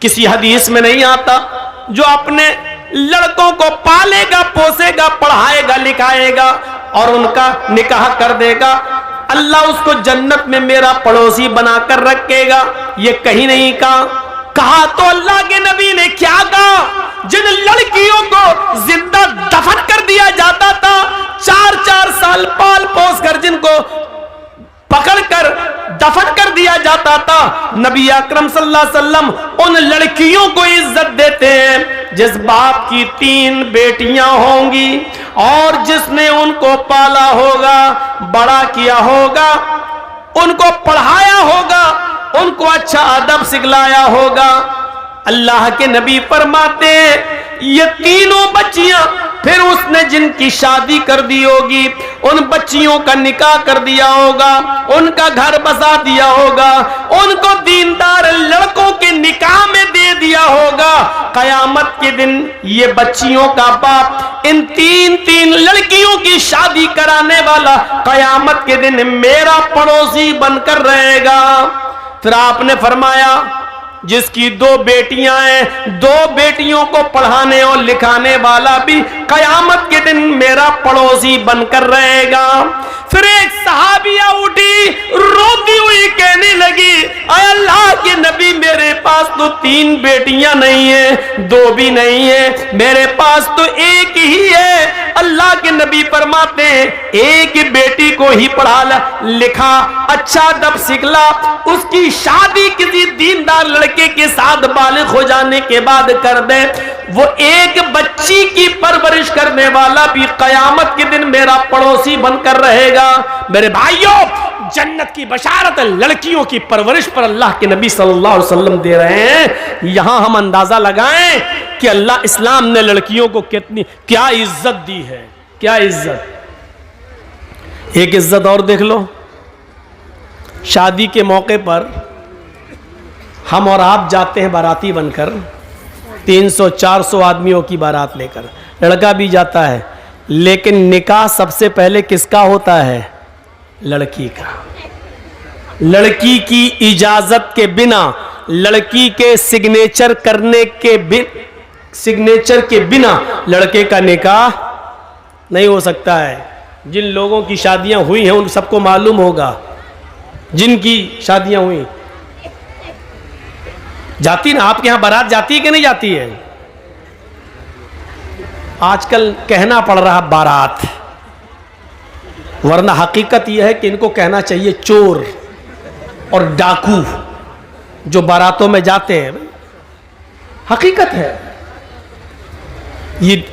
किसी हदीस में नहीं आता, जो अपने लड़कों को पालेगा, पोसेगा, पढ़ाएगा, लिखाएगा और उनका निकाह कर देगा, अल्लाह उसको जन्नत में मेरा पड़ोसी बनाकर रखेगा। ये कहीं नहीं कहा तो अल्लाह के नबी ने क्या कहा? जिन लड़कियों को जिंदा दफन कर दिया जाता था, 4-4 साल पाल पोस कर जिनको पकड़कर दफन कर दिया जाता था, नबी अकरम सल्लल्लाहु अलैहि वसल्लम उन लड़कियों को इज्जत देते हैं जिस बाप की 3 बेटियां होंगी और जिसने उनको पाला होगा, बड़ा किया होगा, उनको पढ़ाया होगा, उनको अच्छा अदब सिखलाया होगा। अल्लाह के नबी फरमाते ये तीनों बच्चियां, फिर उसने जिनकी शादी कर दी होगी, उन बच्चियों का निकाह कर दिया होगा, उनका घर बसा दिया होगा, उनको दीनदार लड़कों के निकाह में दे दिया होगा। कयामत के दिन ये बच्चियों का बाप इन 3 लड़कियों की शादी कराने वाला कयामत के दिन मेरा पड़ोसी बनकर रहेगा। फिर आपने फरमाया जिसकी 2 बेटियां हैं, 2 बेटियों को पढ़ाने और लिखाने वाला भी कयामत के दिन मेरा पड़ोसी बनकर रहेगा। फिर एक सहाबिया उठी, रोती हुई कहने लगी, अल्लाह के नबी मेरे पास तो 3 बेटियां नहीं है, 2 भी नहीं है, मेरे पास तो एक ही है। अल्लाह के नबी फरमाते हैं एक बेटी को ही पढ़ा लिखा, अच्छा अदब सिखला, उसकी शादी किसी दीनदार लड़के के साथ बालिग हो जाने के बाद कर दे, वो एक बच्ची की परवरिश करने वाला भी कयामत के दिन मेरा पड़ोसी बनकर रहेगा। मेरे भाइयों, जन्नत की बशारत लड़कियों की परवरिश पर अल्लाह के नबी सल्लल्लाहु अलैहि वसल्लम दे रहे हैं। यहां हम अंदाजा लगाएं कि अल्लाह इस्लाम ने लड़कियों को क्या इज्जत दी है, क्या इज्जत। एक इज्जत और देख लो, शादी के मौके पर हम और आप जाते हैं बाराती बनकर, 300-400 आदमियों की बारात लेकर, लड़का भी जाता है, लेकिन निकाह सबसे पहले किसका होता है? लड़की का। लड़की की इजाजत के बिना, लड़की के सिग्नेचर के बिना लड़के का निकाह नहीं हो सकता है। जिन लोगों की शादियां हुई हैं उन सबको मालूम होगा, जिनकी शादियां हुई। जाती ना आपके यहां बारात जाती है कि नहीं जाती है? आजकल कहना पड़ रहा बारात, वरना हकीकत यह है कि इनको कहना चाहिए चोर और डाकू जो बारातों में जाते हैं। हकीकत है, ये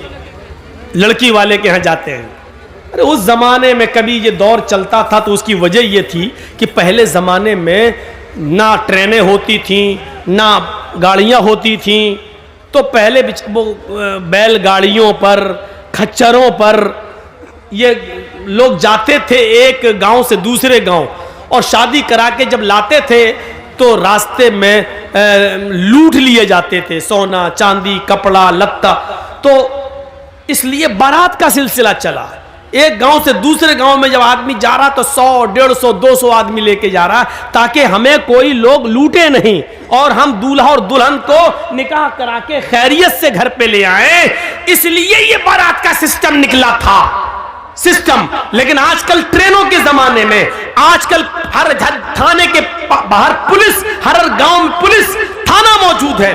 लड़की वाले के यहां जाते हैं। अरे उस जमाने में कभी ये दौर चलता था तो उसकी वजह यह थी कि पहले जमाने में ना ट्रेनें होती थी, ना गाड़ियां होती थी, तो पहले वो बैलगाड़ियों पर, खच्चरों पर ये लोग जाते थे एक गांव से दूसरे गांव, और शादी करा के जब लाते थे तो रास्ते में लूट लिए जाते थे, सोना चांदी कपड़ा लत्ता। तो इसलिए बारात का सिलसिला चला। एक गांव से दूसरे गांव में जब आदमी जा रहा तो 100, 150, 200 आदमी लेके जा रहा, ताकि हमें कोई लोग लूटे नहीं और हम दूल्हा और दुल्हन को निकाह करा के खैरियत से घर पे ले आए। इसलिए ये बारात का सिस्टम निकला था, सिस्टम। लेकिन आजकल ट्रेनों के जमाने में, आजकल हर थाने के बाहर पुलिस, हर गांव में पुलिस थाना मौजूद है,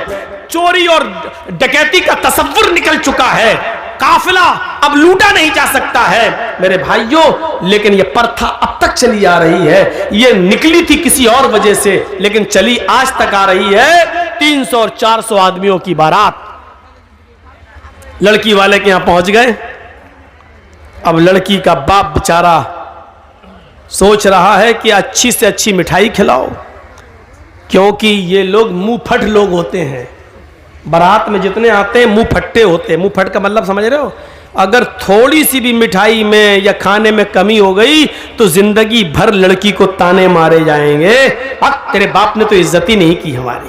चोरी और डकैती का तसव्वुर निकल चुका है, काफिला अब लूटा नहीं जा सकता है मेरे भाइयों। लेकिन यह प्रथा अब तक चली आ रही है, यह निकली थी किसी और वजह से, लेकिन चली आज तक आ रही है। 300 और 400 आदमियों की बारात लड़की वाले के यहां पहुंच गए। अब लड़की का बाप बेचारा सोच रहा है कि अच्छी से अच्छी मिठाई खिलाओ, क्योंकि ये लोग मुंह फट लोग होते हैं। बारात में जितने आते हैं मुंह फट्टे होते हैं। मुंह फट का मतलब समझ रहे हो? अगर थोड़ी सी भी मिठाई में या खाने में कमी हो गई तो जिंदगी भर लड़की को ताने मारे जाएंगे, तेरे बाप ने तो इज्जत ही नहीं की हमारी।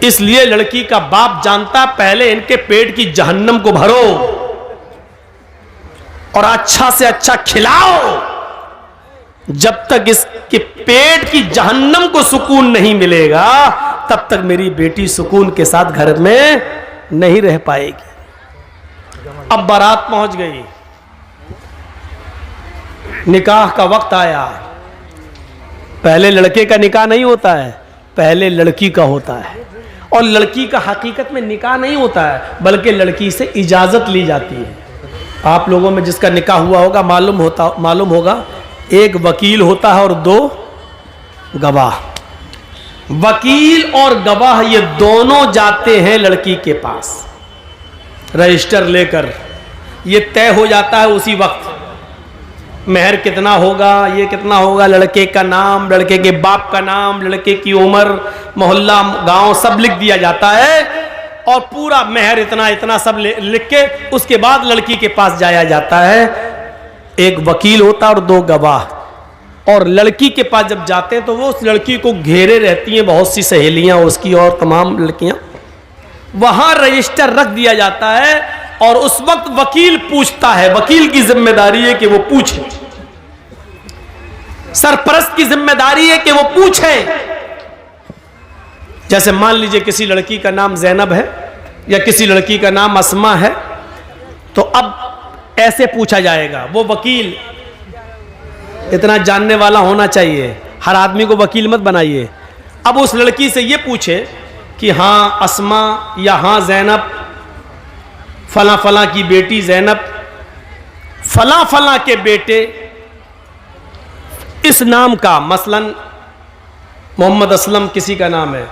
इसलिए लड़की का बाप जानता, पहले इनके पेट की जहन्नम को भरो और अच्छा से अच्छा खिलाओ। जब तक इसके पेट की जहन्नम को सुकून नहीं मिलेगा तब तक मेरी बेटी सुकून के साथ घर में नहीं रह पाएगी। अब बारात पहुंच गई, निकाह का वक्त आया। पहले लड़के का निकाह नहीं होता है, पहले लड़की का होता है। और लड़की का हकीकत में निकाह नहीं होता है, बल्कि लड़की से इजाज़त ली जाती है। आप लोगों में जिसका निकाह हुआ होगा मालूम होगा, एक वकील होता है और 2 गवाह। वकील और गवाह ये दोनों जाते हैं लड़की के पास रजिस्टर लेकर। ये तय हो जाता है उसी वक्त, मेहर कितना होगा, ये कितना होगा, लड़के का नाम, लड़के के बाप का नाम, लड़के की उम्र, मोहल्ला, गांव सब लिख दिया जाता है और पूरा मेहर इतना इतना सब लिख के उसके बाद लड़की के पास जाया जाता है। एक वकील होता है और 2 गवाह। और लड़की के पास जब जाते हैं तो वो उस लड़की को घेरे रहती हैं बहुत सी सहेलियां उसकी और तमाम लड़कियां। वहां रजिस्टर रख दिया जाता है और उस वक्त वकील पूछता है। वकील की जिम्मेदारी है कि वो पूछे, सरपरस्त की जिम्मेदारी है कि वो पूछे। जैसे मान लीजिए किसी लड़की का नाम ज़ैनब है या किसी लड़की का नाम अस्मा है, तो अब ऐसे पूछा जाएगा। वो वकील इतना जानने वाला होना चाहिए, हर आदमी को वकील मत बनाइए। अब उस लड़की से ये पूछे कि हाँ अस्मा या हाँ ज़ैनब, फला फला की बेटी ज़ैनब, फला फला के बेटे इस नाम का, मसलन मोहम्मद असलम किसी का नाम है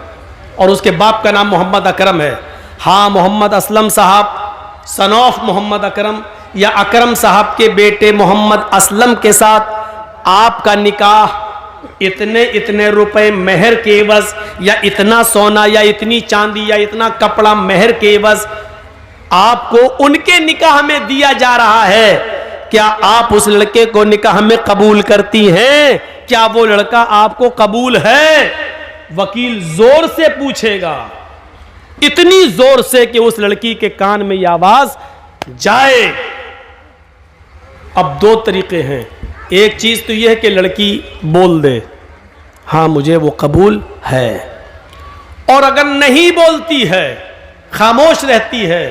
और उसके बाप का नाम मोहम्मद अकरम है। हाँ मोहम्मद असलम साहब सनौफ मोहम्मद अकरम या अकरम साहब के बेटे मोहम्मद असलम के साथ आपका निकाह इतने इतने रुपए मेहर के एवज या इतना सोना या इतनी चांदी या इतना कपड़ा मेहर के एवज आपको उनके निकाह में दिया जा रहा है। क्या आप उस लड़के को निकाह में कबूल करती हैं? क्या वो लड़का आपको कबूल है? वकील जोर से पूछेगा, इतनी जोर से कि उस लड़की के कान में यह आवाज जाए। अब 2 तरीके हैं। एक चीज तो यह है कि लड़की बोल दे हाँ मुझे वो कबूल है, और अगर नहीं बोलती है, खामोश रहती है,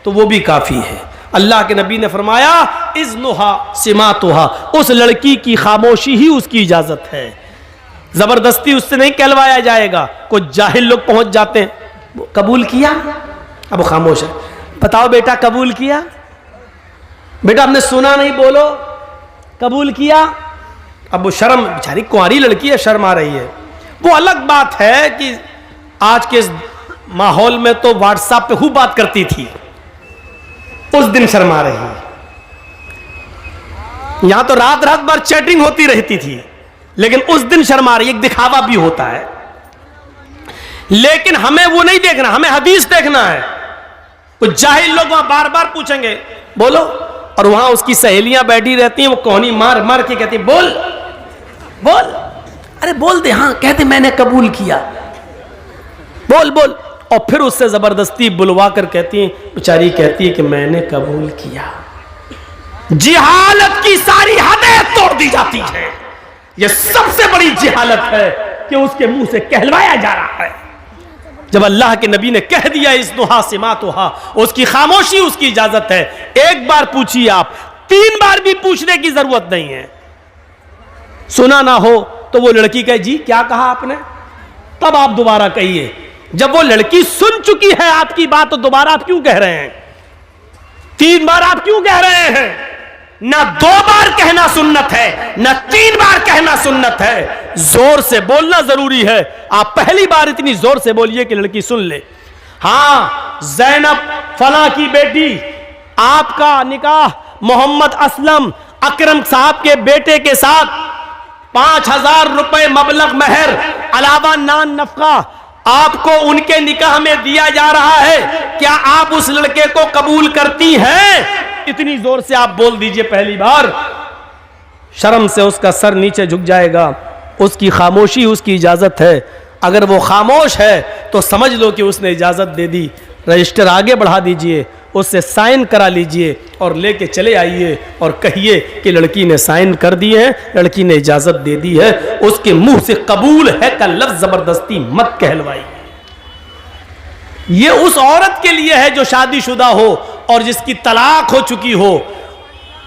तो वो भी काफी है। अल्लाह के नबी ने फरमाया इज़्नुहा सिमातुहा, उस लड़की की खामोशी ही उसकी इजाजत है। जबरदस्ती उससे नहीं कहलवाया जाएगा। कुछ जाहिल लोग पहुंच जाते हैं, कबूल किया, अब वो खामोश है। बताओ बेटा कबूल किया? बेटा आपने सुना नहीं, बोलो कबूल किया। अब वो शर्म, बेचारी कुंवारी लड़की है, शर्म आ रही है। वो अलग बात है कि आज के इस माहौल में तो व्हाट्सएप पे खूब बात करती थी, उस दिन शर्मा रही है। यहां तो रात रात भर चैटिंग होती रहती थी, लेकिन उस दिन शर्मा रही है। एक दिखावा भी होता है, लेकिन हमें वो नहीं देखना, हमें हदीस देखना है। कुछ जाहिल लोग वहां बार बार पूछेंगे बोलो, और वहां उसकी सहेलियां बैठी रहती हैं, वो कोहनी मार मार के कहती बोल बोल, अरे बोल दे, हाँ कहते मैंने कबूल किया, बोल बोल। और फिर उससे जबरदस्ती बुलवा कर कहती है, बेचारी कहती है कि मैंने कबूल किया। जिहालत की सारी हदें तोड़ दी जाती है। यह सबसे बड़ी जिहालत है कि उसके मुंह से कहलवाया जा रहा है। जब अल्लाह के नबी ने कह दिया इज़्नुहा सिमातुहा, उसकी खामोशी उसकी इजाजत है। एक बार पूछिए आप, 3 बार भी पूछने की जरूरत नहीं है। सुना ना हो तो वो लड़की कहे जी क्या कहा आपने, तब आप दोबारा कहिए। जब वो लड़की सुन चुकी है आपकी बात, तो दोबारा आप क्यों कह रहे हैं? 3 बार आप क्यों कह रहे हैं? ना 2 बार कहना सुन्नत है, ना 3 बार कहना सुन्नत है। जोर से बोलना जरूरी है। आप पहली बार इतनी जोर से बोलिए कि लड़की सुन ले। हाँ ज़ैनब फला की बेटी, आपका निकाह मोहम्मद असलम अकरम साहब के बेटे के साथ 5000 रुपए मबलग मेहर अलावा नान नफका आपको उनके निकाह में दिया जा रहा है। क्या आप उस लड़के को कबूल करती हैं? इतनी जोर से आप बोल दीजिए पहली बार। शर्म से उसका सर नीचे झुक जाएगा। उसकी खामोशी उसकी इजाजत है। अगर वो खामोश है तो समझ लो कि उसने इजाजत दे दी। रजिस्टर आगे बढ़ा दीजिए, उससे साइन करा लीजिए और लेके चले आइए और कहिए कि लड़की ने साइन कर दिए हैं, लड़की ने इजाजत दे दी है। उसके मुंह से कबूल है का लफ्ज जबरदस्ती मत कहलवाइए। ये उस औरत के लिए है जो शादीशुदा हो और जिसकी तलाक हो चुकी हो,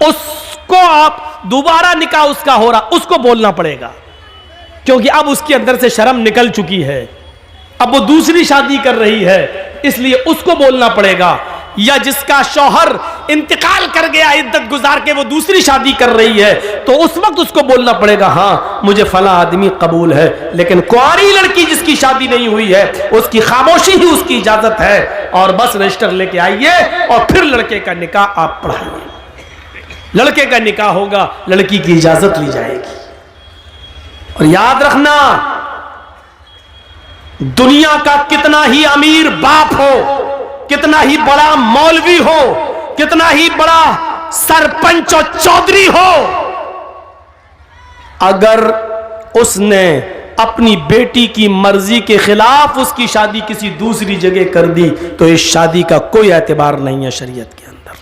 उसको आप दोबारा निकाह उसका हो रहा, उसको बोलना पड़ेगा, क्योंकि अब उसके अंदर से शर्म निकल चुकी है, अब वो दूसरी शादी कर रही है, इसलिए उसको बोलना पड़ेगा। या जिसका शौहर इंतकाल कर गया, इद्दत गुजार के वो दूसरी शादी कर रही है, तो उस वक्त उसको बोलना पड़ेगा, हाँ मुझे फला आदमी कबूल है। लेकिन कुंवारी लड़की जिसकी शादी नहीं हुई है, उसकी खामोशी ही उसकी इजाजत है, और बस रजिस्टर लेके आइए और फिर लड़के का निकाह आप पढ़ाइए। लड़के का निकाह होगा, लड़की की इजाजत ली जाएगी। और याद रखना, दुनिया का कितना ही अमीर बाप हो, कितना ही बड़ा मौलवी हो, कितना ही बड़ा सरपंच और चौधरी हो, अगर उसने अपनी बेटी की मर्जी के खिलाफ उसकी शादी किसी दूसरी जगह कर दी, तो इस शादी का कोई एतबार नहीं है शरीयत के अंदर।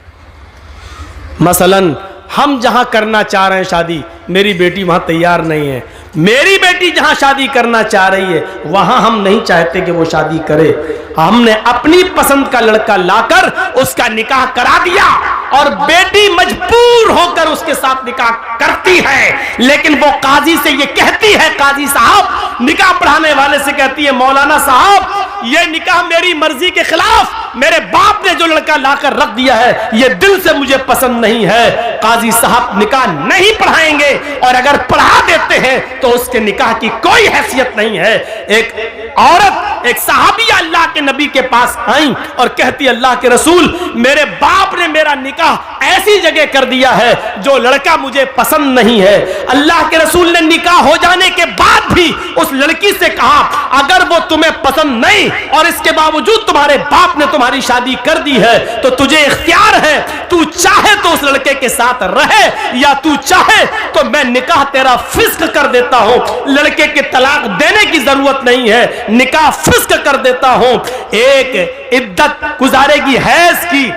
मसलन हम जहां करना चाह रहे हैं शादी, मेरी बेटी वहां तैयार नहीं है, मेरी बेटी जहां शादी करना चाह रही है वहां हम नहीं चाहते कि वो शादी करे, हमने अपनी पसंद का लड़का लाकर उसका निकाह करा दिया, और बेटी मजबूर होकर उसके साथ निकाह करती है। लेकिन वो काजी से ये कहती है, काजी साहब निकाह पढ़ाने वाले से कहती है, मौलाना साहब ये निकाह मेरी मर्जी के खिलाफ, मेरे बाप ने जो लड़का लाकर रख दिया है ये दिल से मुझे पसंद नहीं है, काजी साहब निकाह नहीं पढ़ाएंगे, और अगर पढ़ा देते हैं तो उसके निकाह की कोई हैसियत नहीं है। एक औरत, एक सहाबिया अल्लाह के नबी के पास आई और कहती, अल्लाह के रसूल मेरे बाप ने मेरा निकाह ऐसी जगह कर दिया है जो लड़का मुझे पसंद नहीं है। अल्लाह के रसूल ने निकाह हो जाने के बाद भी उस लड़की से कहा, अगर वो तुम्हें पसंद नहीं और इसके बावजूद तुम्हारे बाप ने तुम्हारी शादी कर दी है तो तुझे इख्तियार है, तू चाहे तो उस लड़के के साथ रहे, या तू चाहे तो मैं निकाह तेरा फिस्क कर देता हूं, लड़के के तलाक देने की जरूरत नहीं है, निकाह फिस्क कर देता हूं। एक इद्दत गुजारेगी हैज की,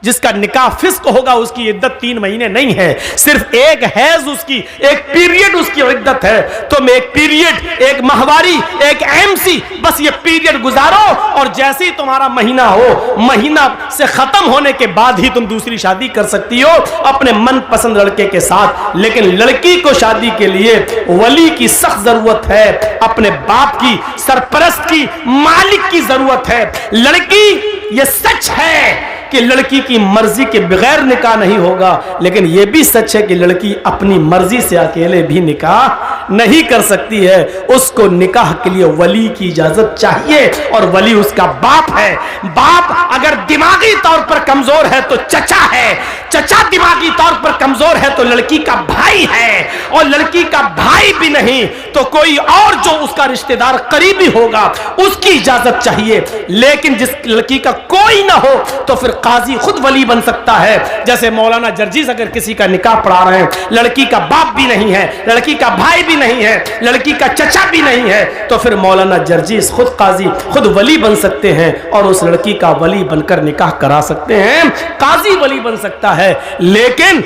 जिसका निकाह फिस्क होगा उसकी इद्दत 3 महीने नहीं है, सिर्फ एक हैज उसकी, एक पीरियड उसकी इद्दत है। तुम एक पीरियड, एक माहवारी, एक एमसी, बस ये पीरियड गुजारो, और जैसे ही तुम्हारा महीना हो, महीना से खत्म होने के बाद ही तुम दूसरी शादी कर सकती हो अपने मनपसंद लड़के के साथ। लेकिन लड़की को शादी के लिए वली की सख्त जरूरत है, अपने बाप की, सरपरस्त की, मालिक की जरूरत है। लड़की, ये सच है कि लड़की की मर्जी के बगैर निकाह नहीं होगा, लेकिन यह भी सच है कि लड़की अपनी मर्जी से अकेले भी निकाह नहीं कर सकती है, उसको निकाह के लिए वली की इजाजत चाहिए, और वली उसका बाप है। बाप अगर दिमागी तौर पर कमजोर है तो चचा है, चचा दिमागी तौर पर कमजोर है तो लड़की का भाई है, और लड़की का भाई भी नहीं तो कोई और जो उसका रिश्तेदार करीबी होगा उसकी इजाजत चाहिए। लेकिन जिस लड़की का कोई ना हो तो फिर काजी खुद वली बन सकता है। जैसे मौलाना जर्जीस अगर किसी का निकाह पढ़ा रहे हैं, लड़की का बाप भी नहीं है, लड़की का भाई भी नहीं है, लड़की का चचा भी नहीं है, तो फिर मौलाना जर्जीस खुद काजी, खुद वली बन सकते हैं और उस लड़की का वली बनकर निकाह करा सकते हैं, काजी वली बन सकता है। लेकिन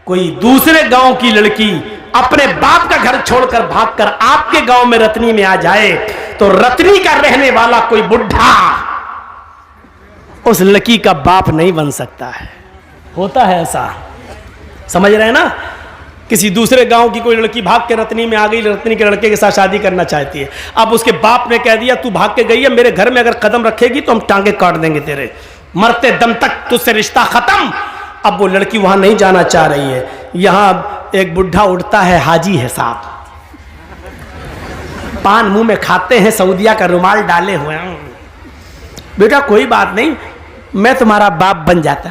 कोई दूसरे गांव की लड़की अपने बाप का घर छोड़कर भागकर आपके गांव में रतनी में आ जाए तो रतनी का रहने वाला कोई बुढ़ा उस लड़की का बाप नहीं बन सकता है। होता है ऐसा, समझ रहे हैं ना। किसी दूसरे गांव की कोई लड़की भाग के रतनी में आ गई, रतनी के लड़के के साथ शादी करना चाहती है। अब उसके बाप ने कह दिया तू भाग के गई है, मेरे घर में अगर कदम रखेगी तो हम टांगे काट देंगे तेरे, मरते दम तक तुझसे रिश्ता खत्म। अब वो लड़की वहां नहीं जाना चाह रही है। यहां एक बुढ़ा उठता है, हाजी है साहब, पान मुंह में खाते हैं, सऊदिया का रुमाल डाले हुए हैं। बेटा कोई बात नहीं, मैं तुम्हारा बाप बन जाता।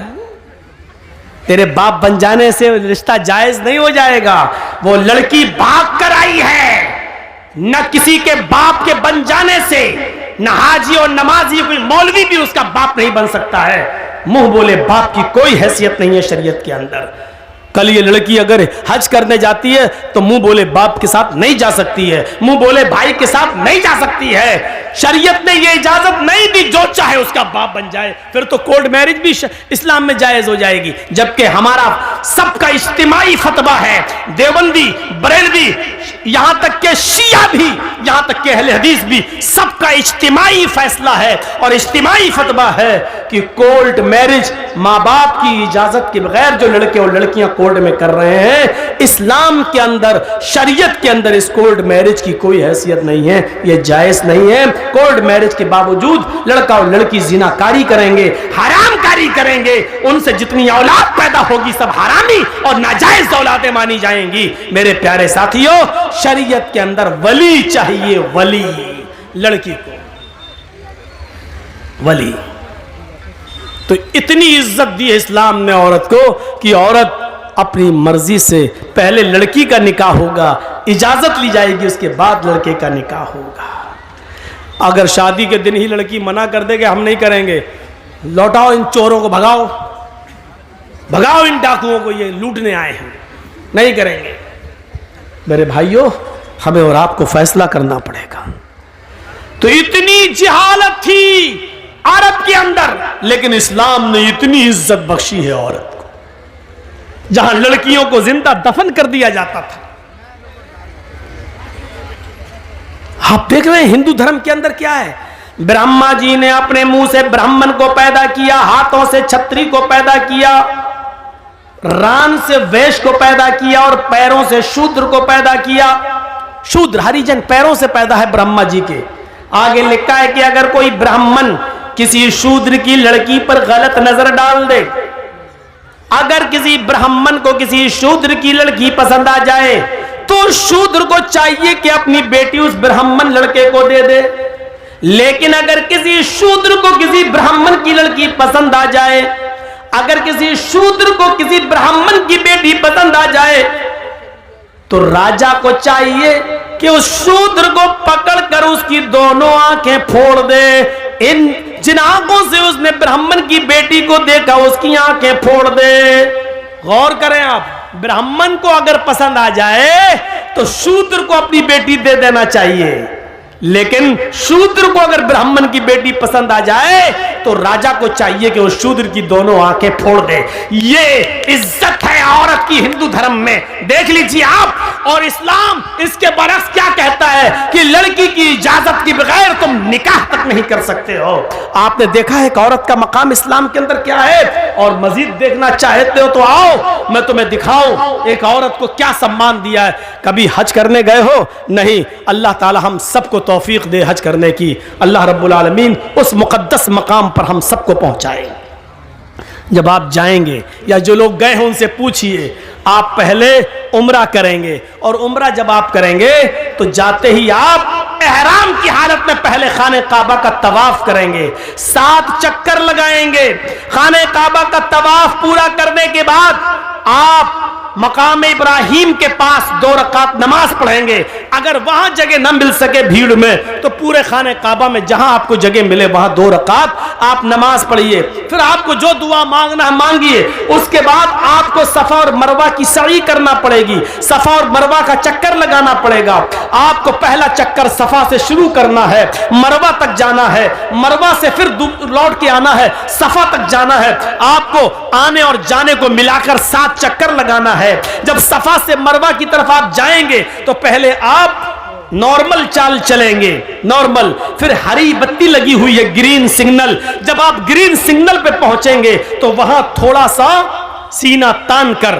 तेरे बाप बन जाने से रिश्ता जायज नहीं हो जाएगा। वो लड़की भाग कर आई है, न किसी के बाप के बन जाने से, न हाजी और नमाजी कोई मौलवी भी उसका बाप नहीं बन सकता है। मुंह बोले बाप की कोई हैसियत नहीं है शरीयत के अंदर। कल ये लड़की अगर हज करने जाती है तो मुंह बोले बाप के साथ नहीं जा सकती है, मुंह बोले भाई के साथ नहीं जा सकती है। शरीयत ने ये इजाजत नहीं दी जो चाहे उसका बाप बन जाए, फिर तो कोर्ट मैरिज भी इस्लाम में जायज हो जाएगी। जबकि हमारा सबका इज्तिमाई फतवा है, देवबंदी, बरेलवी, यहां तक के शिया भी, यहां तक के अहले हदीस भी, सबका इज्तिमाई फैसला है और इज्तिमाई फतवा है कि कोर्ट मैरिज माँ बाप की इजाजत के बगैर जो लड़के और लड़कियां कोर्ट में कर रहे हैं, इस्लाम के अंदर, शरीयत के अंदर इस कोर्ट मैरिज की कोई हैसियत नहीं है, यह जायज नहीं है। कोर्ट मैरिज के बावजूद लड़का और लड़की जिनाकारी करेंगे, हरामकारी करेंगे, उनसे जितनी औलाद पैदा होगी सब हरामी और नाजायज औलादें मानी जाएंगी। मेरे प्यारे साथियों, शरीयत के अंदर वली चाहिए, वली, लड़की को वली। तो इतनी इज्जत दी है इस्लाम ने औरत को कि औरत अपनी मर्जी से पहले लड़की का निकाह होगा, इजाजत ली जाएगी, उसके बाद लड़के का निकाह होगा। अगर शादी के दिन ही लड़की मना कर देगा हम नहीं करेंगे, लौटाओ इन चोरों को, भगाओ भगाओ इन डाकुओं को, ये लूटने आए हैं, नहीं करेंगे। मेरे भाइयों, हमें और आपको फैसला करना पड़ेगा। तो इतनी जिहालत थी अरब के अंदर, लेकिन इस्लाम ने इतनी इज्जत बख्शी है औरत को, जहां लड़कियों को जिंदा दफन कर दिया जाता था। आप देख रहे हैं हिंदू धर्म के अंदर क्या है। ब्रह्मा जी ने अपने मुंह से ब्राह्मण को पैदा किया, हाथों से छत्री को पैदा किया, रान से वैश्य को पैदा किया और पैरों से शूद्र को पैदा किया। शूद्र हरिजन पैरों से पैदा है ब्रह्मा जी के। आगे लिखा है कि अगर कोई ब्राह्मण किसी शूद्र की लड़की पर गलत नजर डाल दे, अगर किसी ब्राह्मण को किसी शूद्र की लड़की पसंद आ जाए तो शूद्र को चाहिए कि अपनी बेटी उस ब्राह्मण लड़के को दे दे। लेकिन अगर किसी शूद्र को किसी ब्राह्मण की लड़की पसंद आ जाए, अगर किसी शूद्र को किसी ब्राह्मण की बेटी पसंद आ जाए, तो राजा को चाहिए कि उस शूद्र को पकड़कर उसकी दोनों आंखें फोड़ दे। इन जिन आंखों से उसने ब्राह्मण की बेटी को देखा उसकी आंखें फोड़ दे। गौर करें आप, ब्राह्मण को अगर पसंद आ जाए तो शूद्र को अपनी बेटी दे देना चाहिए, लेकिन शूद्र को अगर ब्राह्मण की बेटी पसंद आ जाए तो राजा को चाहिए कि उस शूद्र की दोनों आंखें फोड़ दे। ये इज्जत है औरत की हिंदू धर्म में, देख लीजिए आप। और इस्लाम इसके बरक्स क्या कहता है कि लड़की की इजाजत के बगैर तुम निकाह तक नहीं कर सकते हो। आपने देखा है कि औरत का मकाम इस्लाम के अंदर क्या है, और मजीद देखना चाहते हो तो आओ मैं तुम्हें दिखाऊं एक औरत को क्या सम्मान दिया है। कभी हज करने गए हो? नहीं। अल्लाह ताला हम सबको तौफीक दे हज करने की। अल्लाह रब्बुल आलमीन उस मुकद्दस मकाम पर हम सबको पहुंचाए। जब आप जाएंगे या जो लोग गए हैं उनसे पूछिए, आप पहले उम्रा करेंगे, और उम्रा जब आप करेंगे तो जाते ही आप एहराम की हालत में पहले खाने काबा का तवाफ करेंगे, 7 चक्कर लगाएंगे। खाने काबा का तवाफ पूरा करने के बाद आप मकाम इब्राहिम के पास 2 रकात नमाज पढ़ेंगे। अगर वहां जगह न मिल सके भीड़ में तो पूरे खाने काबा में जहां आपको जगह मिले वहां 2 रकात आप नमाज पढ़िए। फिर आपको जो दुआ मांगना है मांगिए। उसके बाद आपको सफा और मरवा की सई करना पड़ेगी, सफा और मरवा का चक्कर लगाना पड़ेगा। आपको पहला चक्कर सफा से शुरू करना है, मरवा तक जाना है, मरवा से फिर लौट के आना है, सफा तक जाना है। आपको आने और जाने को मिलाकर 7 चक्कर लगाना है। जब सफा से मरवा की तरफ आप जाएंगे तो पहले आप नॉर्मल चाल चलेंगे, नॉर्मल, फिर हरी बत्ती लगी हुई है, ग्रीन सिग्नल। जब आप ग्रीन सिग्नल पे पहुंचेंगे तो वहां थोड़ा सा सीना तान कर,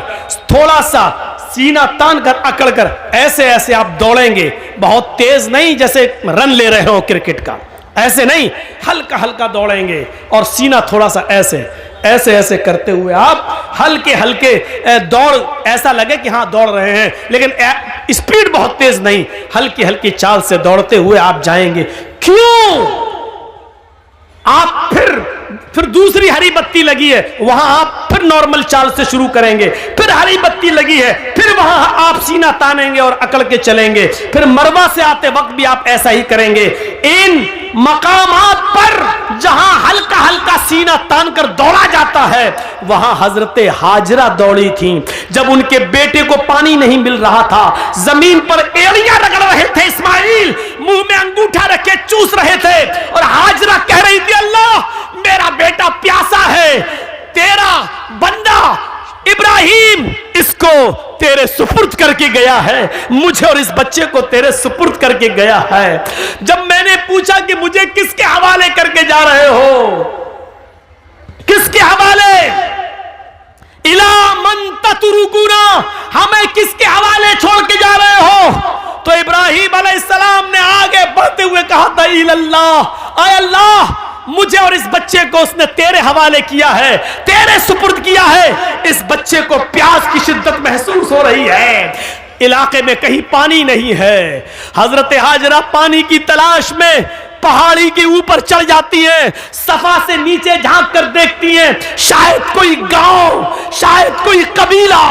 थोड़ा सा सीना तान कर, अकड़ कर ऐसे ऐसे आप दौड़ेंगे। बहुत तेज नहीं जैसे रन ले रहे हो क्रिकेट का, ऐसे नहीं, हल्का हल्का दौड़ेंगे और सीना थोड़ा सा ऐसे ऐसे ऐसे करते हुए आप हल्के हल्के दौड़, ऐसा लगे कि हाँ दौड़ रहे हैं, लेकिन स्पीड बहुत तेज नहीं, हल्की हल्की चाल से दौड़ते हुए आप जाएंगे। क्यों? आप फिर दूसरी हरी बत्ती लगी है, वहां आप फिर नॉर्मल चाल से शुरू करेंगे। फिर हरी बत्ती लगी है, फिर वहां आप सीना तानेंगे और अकड़ के चलेंगे। फिर मरवा से आते वक्त भी आप ऐसा ही करेंगे। इन मकामात पर जहां हल्का हल्का सीना तान कर दौड़ा जाता है, वहां हजरते हाजरा दौड़ी थी। जब उनके बेटे को पानी नहीं मिल रहा था, जमीन पर एड़ियां रगड़ रहे थे इस्माइल, मुंह में अंगूठा रखे चूस रहे थे और हाजरा कह रही थी, अल्लाह मेरा बेटा प्यासा है, तेरा बंदा इब्राहिम इसको तेरे सुपुर्द करके गया है, मुझे और इस बच्चे को तेरे सुपुर्द करके गया है। जब मैंने पूछा कि मुझे किसके हवाले करके जा रहे हो, किसके हवाले, इला मन ततरुकुना, हमें किसके हवाले छोड़ के जा रहे हो? तो इब्राहिम अलैहिस्सलाम ने आगे बढ़ते हुए कहा था, इल्लाह, आय अल्लाह मुझे और इस बच्चे को उसने तेरे हवाले किया है, तेरे सुपुर्द किया है। इस बच्चे को प्यास की शिद्दत महसूस हो रही है, इलाके में कहीं पानी नहीं है। हजरत हाजरा पानी की तलाश में पहाड़ी के ऊपर चढ़ जाती है, सफा से नीचे झांक कर देखती है, शायद कोई गांव, शायद कोई कबीला,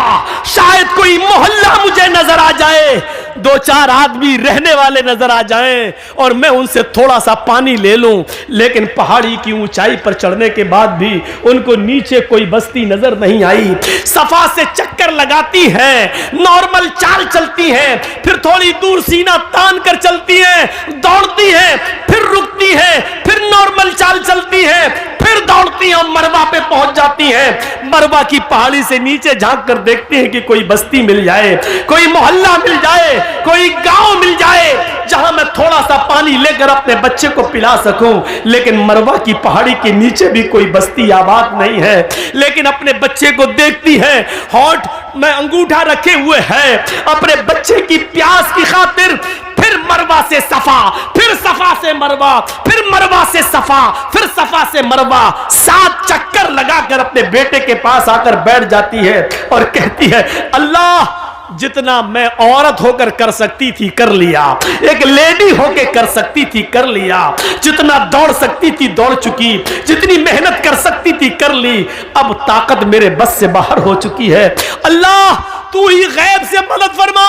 शायद कोई मोहल्ला मुझे नजर आ जाए, दो चार आदमी रहने वाले नजर आ जाएं और मैं उनसे थोड़ा सा पानी ले लूं। लेकिन पहाड़ी की ऊंचाई पर चढ़ने के बाद भी उनको नीचे कोई बस्ती नजर नहीं आई। सफा से चक्कर लगाती हैं, नॉर्मल चाल चलती हैं, फिर थोड़ी दूर सीना तान कर चलती हैं, दौड़ती हैं, फिर रुकती हैं, फिर नॉर्मल चाल चलती हैं, फिर दौड़ती हैं और मरवा पे पहुंच जाती हैं। मरवा की पहाड़ी से नीचे झांक कर देखती हैं कि कोई बस्ती मिल जाए, कोई मोहल्ला मिल जाए, कोई गांव मिल जाए जहां मैं थोड़ा सा पानी लेकर अपने बच्चे को पिला सकूं। लेकिन मरवा की पहाड़ी के नीचे भी कोई बस्ती आबाद नहीं है। लेकिन अपने बच्चे को देखती है, होठ में अंगूठा रखे हुए है, अपने बच्चे की प्यास की खातिर फिर मरवा से सफा, फिर सफा से मरवा, फिर मरवा से सफा, फिर सफा से मरवा, 7 चक्कर लगाकर अपने बेटे के पास आकर बैठ जाती है और कहती है, अल्लाह जितना मैं औरत होकर कर सकती थी कर लिया, एक लेडी होकर कर सकती थी कर लिया, जितना दौड़ सकती थी दौड़ चुकी, जितनी मेहनत कर सकती थी कर ली, अब ताकत मेरे बस से बाहर हो चुकी है। अल्लाह तू ही गैब से मदद फरमा,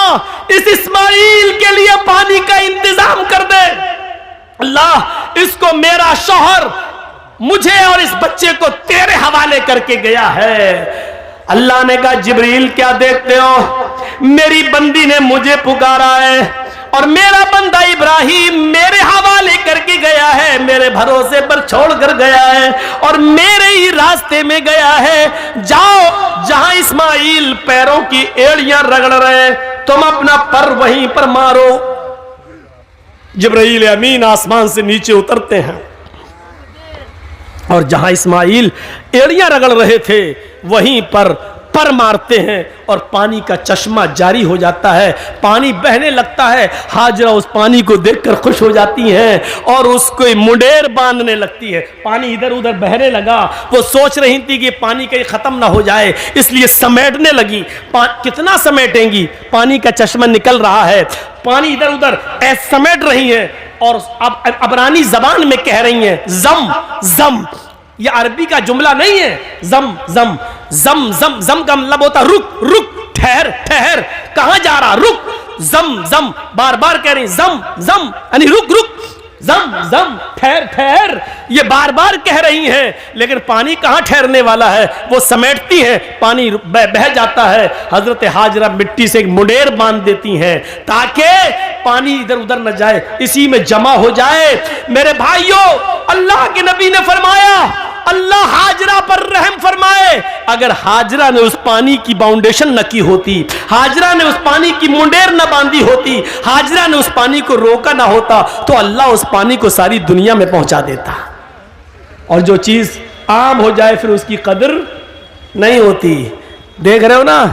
इस इस्माइल के लिए पानी का इंतजाम कर दे। अल्लाह इसको मेरा शौहर मुझे और इस बच्चे को तेरे हवाले करके गया है। अल्लाह ने कहा, जिब्रील क्या देखते हो, मेरी बंदी ने मुझे पुकारा है और मेरा बंदा इब्राहिम मेरे हवाले करके गया है, मेरे भरोसे पर छोड़ कर गया है और मेरे ही रास्ते में गया है। जाओ जहां इस्माइल पैरों की एड़ियां रगड़ रहे, तुम अपना पर वहीं पर मारो। जिब्रील अमीन आसमान से नीचे उतरते हैं और जहां इस्माइल एड़ियां रगड़ रहे थे वहीं पर मारते हैं और पानी का चश्मा जारी हो जाता है, पानी बहने लगता है। हाजरा उस पानी को देखकर खुश हो जाती हैं और उसको मुंडेर बांधने लगती है। पानी इधर उधर बहने लगा, वो सोच रही थी कि पानी कहीं खत्म ना हो जाए, इसलिए समेटने लगी। कितना समेटेंगी, पानी का चश्मा निकल रहा है, पानी इधर उधर समेट रही है और अब अबरानी जबान में कह रही हैं, जम जम। ये अरबी का जुमला नहीं है, जम जम जम जम जम का मतलब होता रुक रुक, ठहर ठहर, कहां जा रहा, रुक, जम जम, बार बार कह रही जम जम यानी रुक रुक, जम जम ठहर ठहर, ये बार बार कह रही हैं। लेकिन पानी कहां ठहरने वाला है, वो समेटती है, पानी बह जाता है। हजरत हाजरा मिट्टी से एक मुंडेर बांध देती हैं ताकि पानी इधर उधर न जाए, इसी में जमा हो जाए। मेरे भाइयों, अल्लाह के नबी ने फरमाया, अल्लाह हाजरा पर रहम फरमाए। अगर हाजरा ने उस पानी की बाउंडेशन न की होती, हाजरा ने उस पानी की मुंडेर न बांधी होती, हाजरा ने उस पानी को रोका ना होता, तो अल्लाह उस पानी को सारी दुनिया में पहुंचा देता। और जो चीज आम हो जाए फिर उसकी कदर नहीं होती। देख रहे हो ना,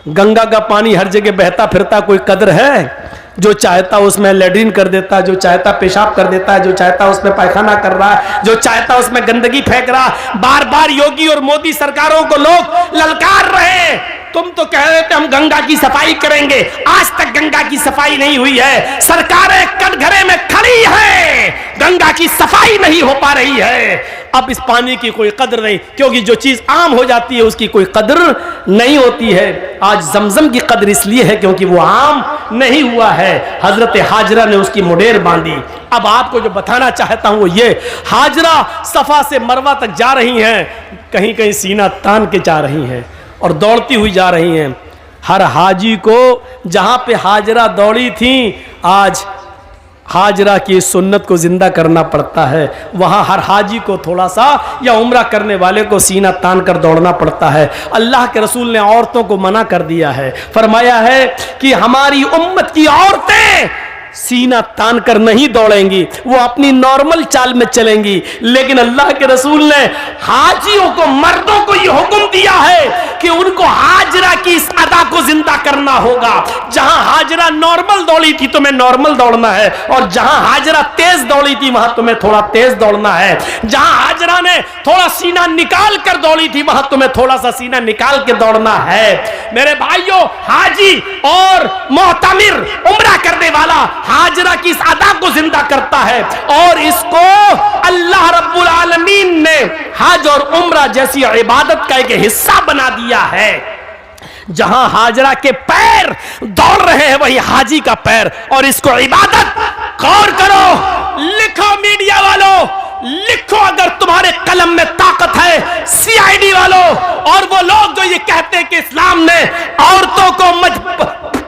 गंगा का पानी हर जगह बहता फिरता, कोई कदर है? जो चाहता उसमें लैट्रिन कर देता, जो चाहता पेशाब कर देता है, जो चाहता उसमें पायखाना कर रहा है, जो चाहता उसमें गंदगी फेंक रहा। बार बार योगी और मोदी सरकारों को लोग ललकार रहे, तुम तो कह रहे थे हम गंगा की सफाई करेंगे, आज तक गंगा की सफाई नहीं हुई है। सरकारें कटघरे में खड़ी है, गंगा की सफाई नहीं हो पा रही है। अब इस पानी की कोई कदर नहीं, क्योंकि जो चीज आम हो जाती है उसकी कोई कदर नहीं होती है। आज जमजम की कदर इसलिए है क्योंकि वो आम नहीं हुआ है। हजरत हाजरा ने उसकी मुंडेर बांधी। अब आपको जो बताना चाहता हूं वो ये, हाजरा सफा से मरवा तक जा रही हैं, कहीं कहीं सीना तान के जा रही हैं और दौड़ती हुई जा रही हैं। हर हाजी को जहां पे हाजरा दौड़ी थी, आज हाजरा की सुन्नत को जिंदा करना पड़ता है। वहाँ हर हाजी को थोड़ा सा या उम्रा करने वाले को सीना तान कर दौड़ना पड़ता है। अल्लाह के रसूल ने औरतों को मना कर दिया है, फरमाया है कि हमारी उम्मत की औरतें सीना तान कर नहीं दौड़ेंगी, वो अपनी नॉर्मल चाल में चलेंगी। लेकिन अल्लाह के रसूल ने हाजियों को, मर्दों को यह हुक्म दिया है कि उनको हाजरा की इस अदा को जिंदा करना होगा। जहां हाजरा नॉर्मल दौड़ी थी तुम्हें नॉर्मल दौड़ना है, और जहां हाजरा तेज दौड़ी थी वहां तुम्हें थोड़ा तेज दौड़ना है। जहां हाजरा ने थोड़ा सीना निकाल कर दौड़ी थी वहां तुम्हें थोड़ा सा सीना निकाल के दौड़ना है। मेरे भाइयों, हाजी और मोहतमिर, उम्रा करने वाला हाजरा की इस अदा को जिंदा करता है, और इसको अल्लाह रब्बुल आलमीन ने हज और उम्रा जैसी इबादत का एक हिस्सा बना दिया है। जहां हाजरा के पैर दौड़ रहे हैं वही हाजी का पैर, और इसको इबादत। गौर करो, लिखो मीडिया वालों, लिखो अगर तुम्हारे कलम में ताकत है, सीआईडी वालों और वो लोग जो ये कहते हैं कि इस्लाम ने औरतों को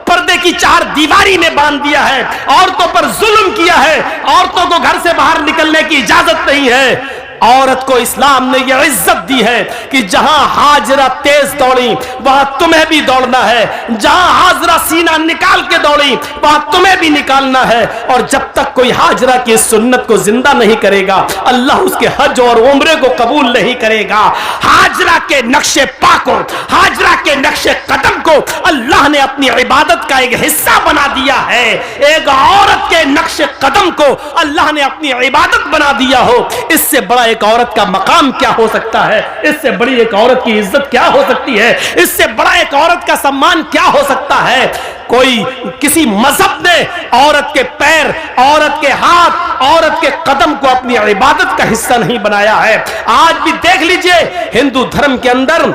पर्दे की चार दीवारी में बांध दिया है, औरतों पर जुल्म किया है, औरतों को घर से बाहर निकलने की इजाजत नहीं है। औरत को इस्लाम ने यह इज्जत दी है कि जहां हाजरा तेज दौड़ी वहां तुम्हें भी दौड़ना है, जहां हाजरा सीना निकाल के दौड़ी वहां तुम्हें भी निकालना है। और जब तक कोई हाजरा की सुन्नत को जिंदा नहीं करेगा, अल्लाह उसके हज और उम्रे को कबूल नहीं करेगा। हाजरा के नक्शे पा को, हाजरा के नक्शे कदम को अल्लाह ने अपनी इबादत का एक हिस्सा बना दिया है। एक औरत के नक्शे कदम को अल्लाह ने अपनी इबादत बना दिया हो, इससे बड़ा एक औरत का मकाम क्या हो सकता है? इससे बड़ी एक औरत की इज्जत क्या हो सकती है? इससे बड़ा एक औरत का सम्मान क्या हो सकता है? कोई किसी मजहब ने औरत के पैर, औरत के हाथ, औरत के कदम को अपनी इबादत का हिस्सा नहीं बनाया है। आज भी देख लीजिए, हिंदू धर्म के अंदर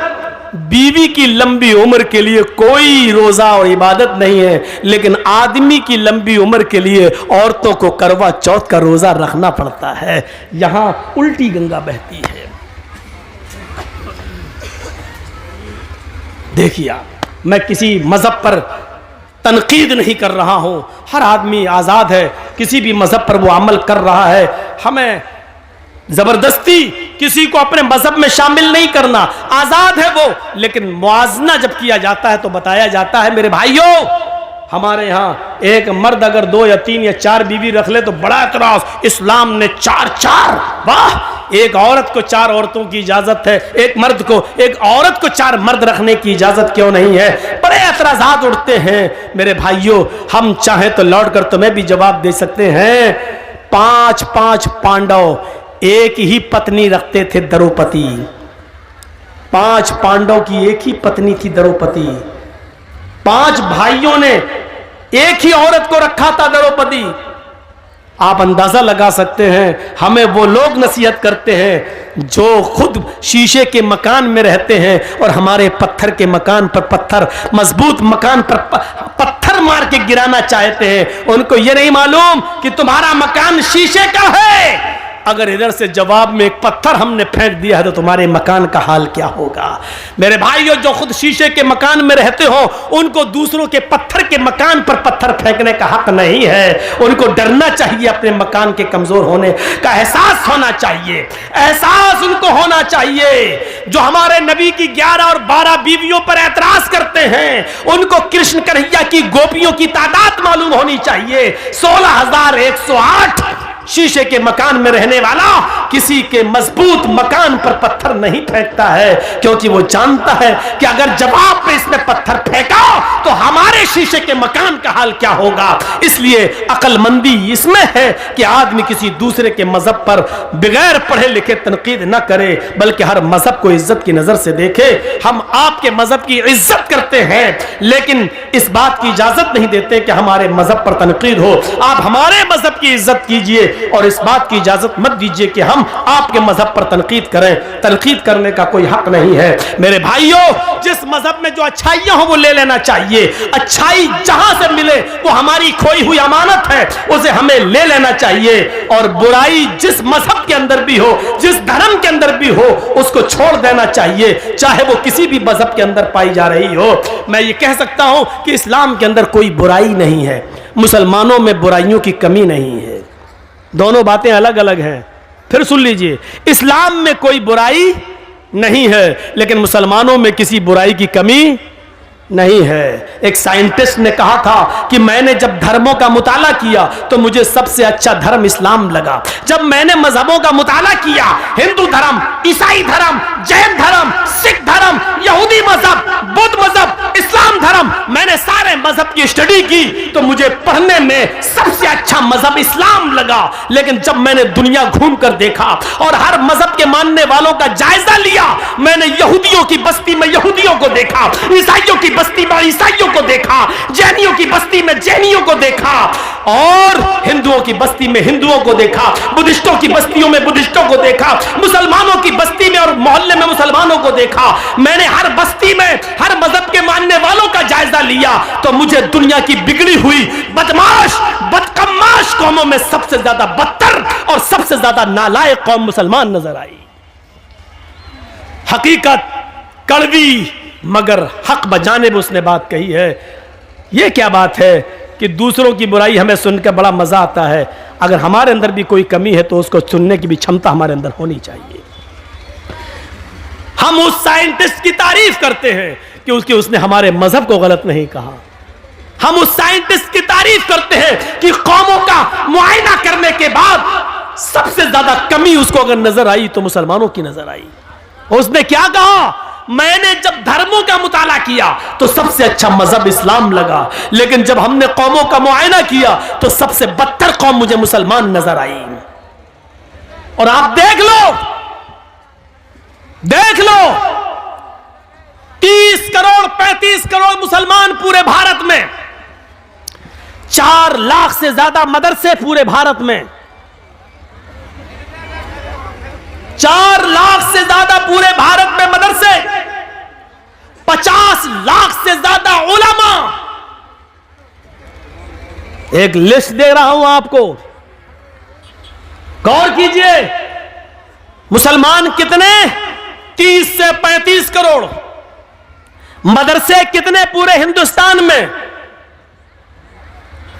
बीवी की लंबी उम्र के लिए कोई रोजा और इबादत नहीं है, लेकिन आदमी की लंबी उम्र के लिए औरतों को करवा चौथ का रोजा रखना पड़ता है। यहां उल्टी गंगा बहती है। देखिए आप, मैं किसी मजहब पर तनकीद नहीं कर रहा हूं, हर आदमी आजाद है, किसी भी मजहब पर वो अमल कर रहा है। हमें जबरदस्ती किसी को अपने मजहब में शामिल नहीं करना, आजाद है वो। लेकिन मुआजना जब किया जाता है तो बताया जाता है, मेरे भाइयों, हमारे यहाँ एक मर्द अगर 2 या 3 या 4 बीवी रख ले तो बड़ा एतराज, इस्लाम ने 4-4, वाह, एक औरत को 4 औरतों की इजाजत है, एक मर्द को, एक औरत को 4 मर्द रखने की इजाजत क्यों नहीं है? बड़े एतराजात उठते हैं। मेरे भाइयों, हम चाहे तो लौट कर तुम्हें भी जवाब दे सकते हैं। 5 पांडव एक ही पत्नी रखते थे, द्रौपदी। 5 पांडव की एक ही पत्नी थी, द्रौपदी। 5 भाइयों ने एक ही औरत को रखा था, द्रौपदी। आप अंदाजा लगा सकते हैं, हमें वो लोग नसीहत करते हैं जो खुद शीशे के मकान में रहते हैं और हमारे पत्थर के मकान पर पत्थर, मजबूत मकान पर पत्थर मार के गिराना चाहते हैं। उनको ये नहीं मालूम कि तुम्हारा मकान शीशे का है। अगर इधर से जवाब में एक पत्थर हमने फेंक दिया है तो तुम्हारे मकान का हाल क्या होगा? मेरे भाइयों, जो खुद शीशे के मकान में रहते हो उनको दूसरों के पत्थर के मकान पर पत्थर फेंकने का हक नहीं है। उनको डरना चाहिए, अपने मकान के कमजोर होने का एहसास होना चाहिए, एहसास उनको होना चाहिए। जो हमारे नबी की 11 और 12 बीवियों पर एतराज करते हैं, उनको कृष्ण कन्हैया की गोपियों की तादाद मालूम होनी चाहिए। 16,108 शीशे के मकान में रहने वाला किसी के मजबूत मकान पर पत्थर नहीं फेंकता है, क्योंकि वो जानता है कि अगर जवाब में इसने पत्थर फेंका तो हमारे शीशे के मकान का हाल क्या होगा। इसलिए अक्लमंदी इसमें है कि आदमी किसी दूसरे के मजहब पर बगैर पढ़े लिखे तनकीद न करे, बल्कि हर मजहब को इज्जत की नजर से देखे। हम आपके मजहब की इज्जत करते हैं, लेकिन इस बात की इजाजत नहीं देते कि हमारे मजहब पर तनकीद हो। आप हमारे मजहब की इज्जत कीजिए और इस बात की इजाजत मत दीजिए कि हम आपके मजहब पर तनकीद करें। तनकीद करने का कोई हक नहीं है। मेरे भाइयों, जिस मजहब में जो अच्छाइयां हो वो ले लेना चाहिए। अच्छाई जहां से मिले वो हमारी खोई हुई अमानत है, उसे हमें ले लेना चाहिए। और बुराई जिस मजहब के अंदर भी हो, जिस धर्म के अंदर भी हो, उसको छोड़ देना चाहिए, चाहे वो किसी भी मजहब के अंदर पाई जा रही हो। मैं ये कह सकता हूं कि इस्लाम के अंदर कोई बुराई नहीं है। मुसलमानों में बुराइयों की कमी नहीं है। दोनों बातें अलग अलग हैं। फिर सुन लीजिए, इस्लाम में कोई बुराई नहीं है, लेकिन मुसलमानों में किसी बुराई की कमी नहीं है। एक साइंटिस्ट ने कहा था कि मैंने जब धर्मों का मुताला किया तो मुझे सबसे अच्छा धर्म इस्लाम लगा। जब मैंने मजहबों का मुताला किया, हिंदू धर्म, ईसाई धर्म, जैन धर्म, सिख धर्म, यहूदी मजहब, बुद्ध मजहब, इस्लाम धर्म, मैंने सारे मजहब की स्टडी की तो मुझे पढ़ने में सबसे अच्छा मजहब इस्लाम लगा। लेकिन जब मैंने दुनिया घूम कर देखा और हर मजहब के मानने वालों का जायजा लिया, मैंने यहूदियों की बस्ती में यहूदियों को देखा, ईसाइयों की बस्ती में ईसाइयों को देखा, जैनियों की बस्ती में जैनियों को देखा, और हिंदुओं की बस्ती में हिंदुओं को देखा, बुद्धिस्टों की बस्तियों में बुद्धिस्टों को देखा, मुसलमानों की बस्ती में और मोहल्ले में मुसलमानों को देखा। मैंने हर बस्ती में हर मजहब के मानने वालों का जायजा लिया तो मुझे दुनिया की बिगड़ी हुई बदमाश बदकमाश कौमों में सबसे ज्यादा बदतर और सबसे ज्यादा नालायक कौम मुसलमान नजर आई। हकीकत कड़वी मगर हक बजानिब उसने बात कही है। यह क्या बात है कि दूसरों की बुराई हमें सुनकर बड़ा मजा आता है। अगर हमारे अंदर भी कोई कमी है तो उसको सुनने की भी क्षमता हमारे अंदर होनी चाहिए। हम उस साइंटिस्ट की तारीफ करते हैं कि उसने हमारे मजहब को गलत नहीं कहा। हम उस साइंटिस्ट की तारीफ करते हैं कि कौमों का मुआयना करने के बाद सबसे ज्यादा कमी उसको अगर नजर आई तो मुसलमानों की नजर आई। उसने क्या कहा? मैंने जब धर्मों का मुताला किया तो सबसे अच्छा मजहब इस्लाम लगा, लेकिन जब हमने कौमों का मुआयना किया तो सबसे बदतर कौम मुझे मुसलमान नजर आई। और आप देख लो 30 करोड़ 35 करोड़ मुसलमान पूरे भारत में, 4 लाख से ज्यादा मदरसे पूरे भारत में, 4 लाख से ज्यादा पूरे भारत में मदरसे, 50 लाख से ज्यादा उलमा। एक लिस्ट दे रहा हूं आपको, गौर कीजिए। मुसलमान कितने? 30 से 35 करोड़। मदरसे कितने पूरे हिंदुस्तान में?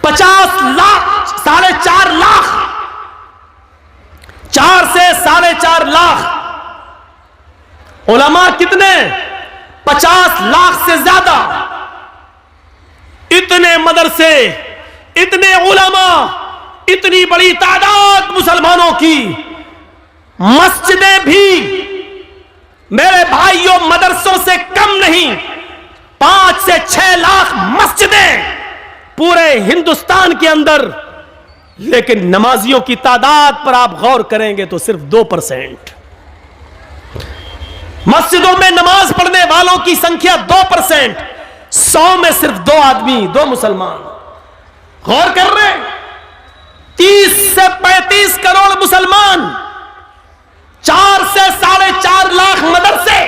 50 लाख, 4.5 लाख, 4 से 4.5 लाख। उलमा कितने? 50 लाख से ज्यादा। इतने मदरसे, इतने उलमा, इतनी बड़ी तादाद मुसलमानों की। मस्जिदें भी मेरे भाइयों मदरसों से कम नहीं, 5 से 6 लाख मस्जिदें पूरे हिंदुस्तान के अंदर। लेकिन नमाजियों की तादाद पर आप गौर करेंगे तो सिर्फ 2%। मस्जिदों में नमाज पढ़ने वालों की संख्या 2%, 100 में सिर्फ 2 आदमी, 2 मुसलमान। गौर कर रहे हैं? 30 से 35 करोड़ मुसलमान, 4 से 4.5 लाख मदरसे,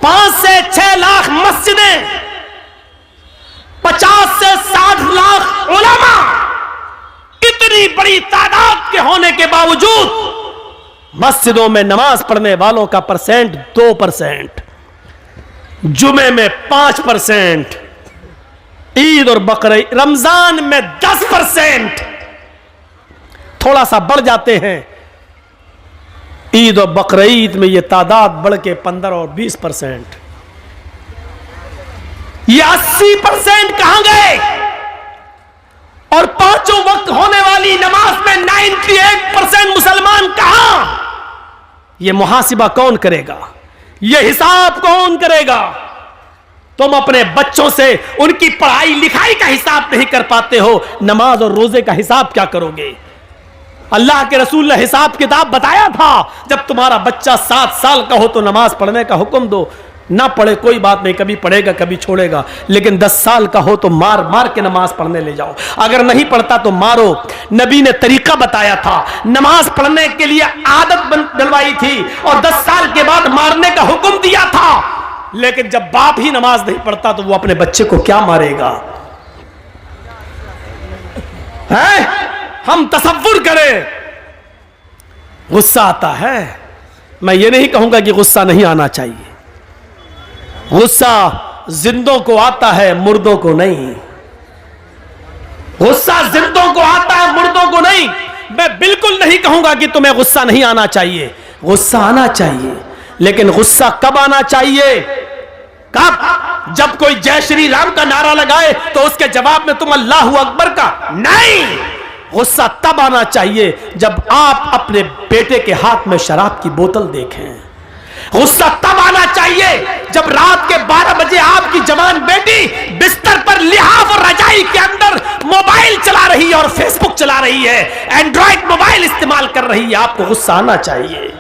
5 से 6 लाख मस्जिदें, 50 से 60 लाख उलमा। इतनी बड़ी तादाद के होने के बावजूद मस्जिदों में नमाज पढ़ने वालों का परसेंट 2%, जुमे में 5%, ईद और बकरीद रमजान में 10%, थोड़ा सा बढ़ जाते हैं। ईद और बकरीद में यह तादाद बढ़ के 15 और 20%। ये 80% कहां गए? और 5 वक्त होने वाली नमाज में 98% मुसलमान कहां? यह मुहासिबा कौन करेगा? यह हिसाब कौन करेगा? तुम अपने बच्चों से उनकी पढ़ाई लिखाई का हिसाब नहीं कर पाते हो, नमाज और रोजे का हिसाब क्या करोगे? अल्लाह के रसूल ने हिसाब किताब बताया था, जब तुम्हारा बच्चा 7 साल का हो तो नमाज पढ़ने का हुक्म दो। ना पढ़े कोई बात नहीं, कभी पढ़ेगा कभी छोड़ेगा, लेकिन 10 साल का हो तो मार मार के नमाज पढ़ने ले जाओ। अगर नहीं पढ़ता तो मारो। नबी ने तरीका बताया था, नमाज पढ़ने के लिए आदत डलवाई थी और 10 साल के बाद मारने का हुक्म दिया था। लेकिन जब बाप ही नमाज नहीं पढ़ता तो वो अपने बच्चे को क्या मारेगा? है? हम तसव्वुर करें, गुस्सा आता है। मैं ये नहीं कहूंगा कि गुस्सा नहीं आना चाहिए। गुस्सा जिंदों को आता है, मुर्दों को नहीं। गुस्सा जिंदों को आता है, मुर्दों को नहीं। मैं बिल्कुल नहीं कहूंगा कि तुम्हें गुस्सा नहीं आना चाहिए, गुस्सा आना चाहिए, लेकिन गुस्सा कब आना चाहिए? कब? जब कोई जय श्री राम का नारा लगाए तो उसके जवाब में तुम अल्लाहू अकबर का नहीं। गुस्सा तब आना चाहिए जब आप अपने बेटे के हाथ में शराब की बोतल देखें। गुस्सा तब आना चाहिए जब रात के 12 बजे आपकी जवान बेटी बिस्तर पर लिहाफ और रजाई के अंदर मोबाइल चला रही है और फेसबुक चला रही है, एंड्रॉइड मोबाइल इस्तेमाल कर रही है। आपको गुस्सा आना चाहिए।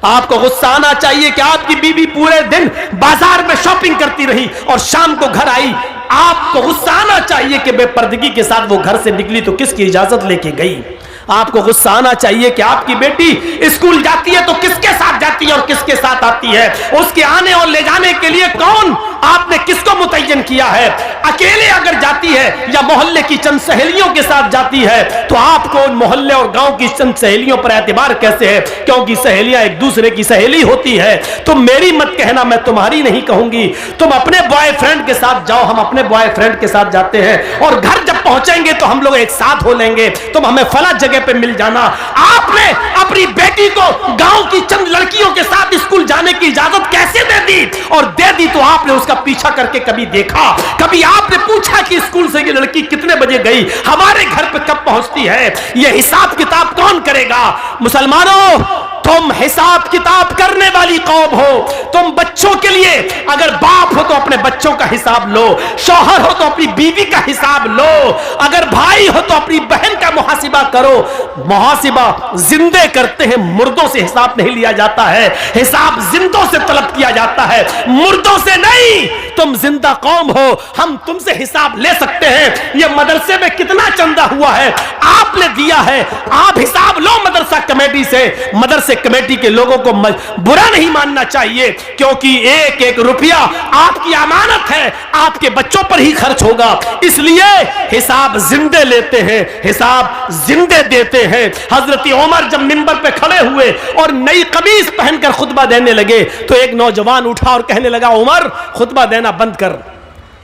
आपको गुस्सा आना चाहिए कि आपकी बीवी पूरे दिन बाजार में शॉपिंग करती रही और शाम को घर आई। आपको गुस्सा आना चाहिए कि बेपर्दगी के साथ वो घर से निकली तो किसकी इजाजत लेके गई। आपको गुस्सा आना चाहिए कि आपकी बेटी स्कूल जाती है तो किसके साथ जाती है और किसके साथ आती है। उसके आने और ले जाने के लिए कौन, आपने किसको मुतय्यन किया है। अकेले अगर जाती है या मोहल्ले की चंद सहेलियों के साथ जाती है तो आपको उन मोहल्ले और गांव की चंद सहेलियों पर एतबार कैसे है? क्योंकि सहेलियां एक दूसरे की सहेली होती है। तुम मेरी मत कहना, मैं तुम्हारी नहीं कहूंगी। तुम अपने बॉयफ्रेंड के साथ जाओ, हम अपने बॉयफ्रेंड के साथ जाते हैं और घर जब पहुंचेंगे तो हम लोग एक साथ हो लेंगे, तुम हमें फला जगह पे मिल जाना। आपने अपनी बेटी को गांव की चंद लड़कियों के साथ स्कूल जाने की इजाजत कैसे दे दी? और दे दी तो आपने उसका पीछा करके कभी देखा? कभी आपने पूछा कि स्कूल से ये लड़की कितने बजे गई, हमारे घर पे कब पहुंचती है? ये हिसाब किताब कौन करेगा? मुसलमानों, तुम हिसाब किताब करने वाली कौम हो। तुम बच्चों के लिए अगर बाप हो तो अपने बच्चों का हिसाब लो, शौहर हो तो अपनी बीवी का हिसाब लो, अगर भाई हो तो अपनी बहन का मुहासिबा करो। मुहासिबा जिंदे करते हैं, मुर्दों से हिसाब नहीं लिया जाता है। हिसाब जिंदों से तलब किया जाता है, मुर्दों से नहीं। तुम जिंदा कौम हो, हम तुमसे हिसाब ले सकते हैं। ये मदरसे में कितना चंदा हुआ है आपने दिया है, आप हिसाब लो मदरसा कमेटी से। मदरसे कमेटी के लोगों को बुरा नहीं मानना चाहिए, क्योंकि एक एक रुपया आपकी अमानत है, आपके बच्चों पर ही खर्च होगा। इसलिए हिसाब जिंदे लेते हैं, हिसाब जिंदे देते हैं। हजरत उमर जब मिंबर पे खड़े हुए और नई कमीज पहनकर खुतबा देने लगे तो एक नौजवान उठा और कहने लगा, उमर खुतबा देना बंद कर,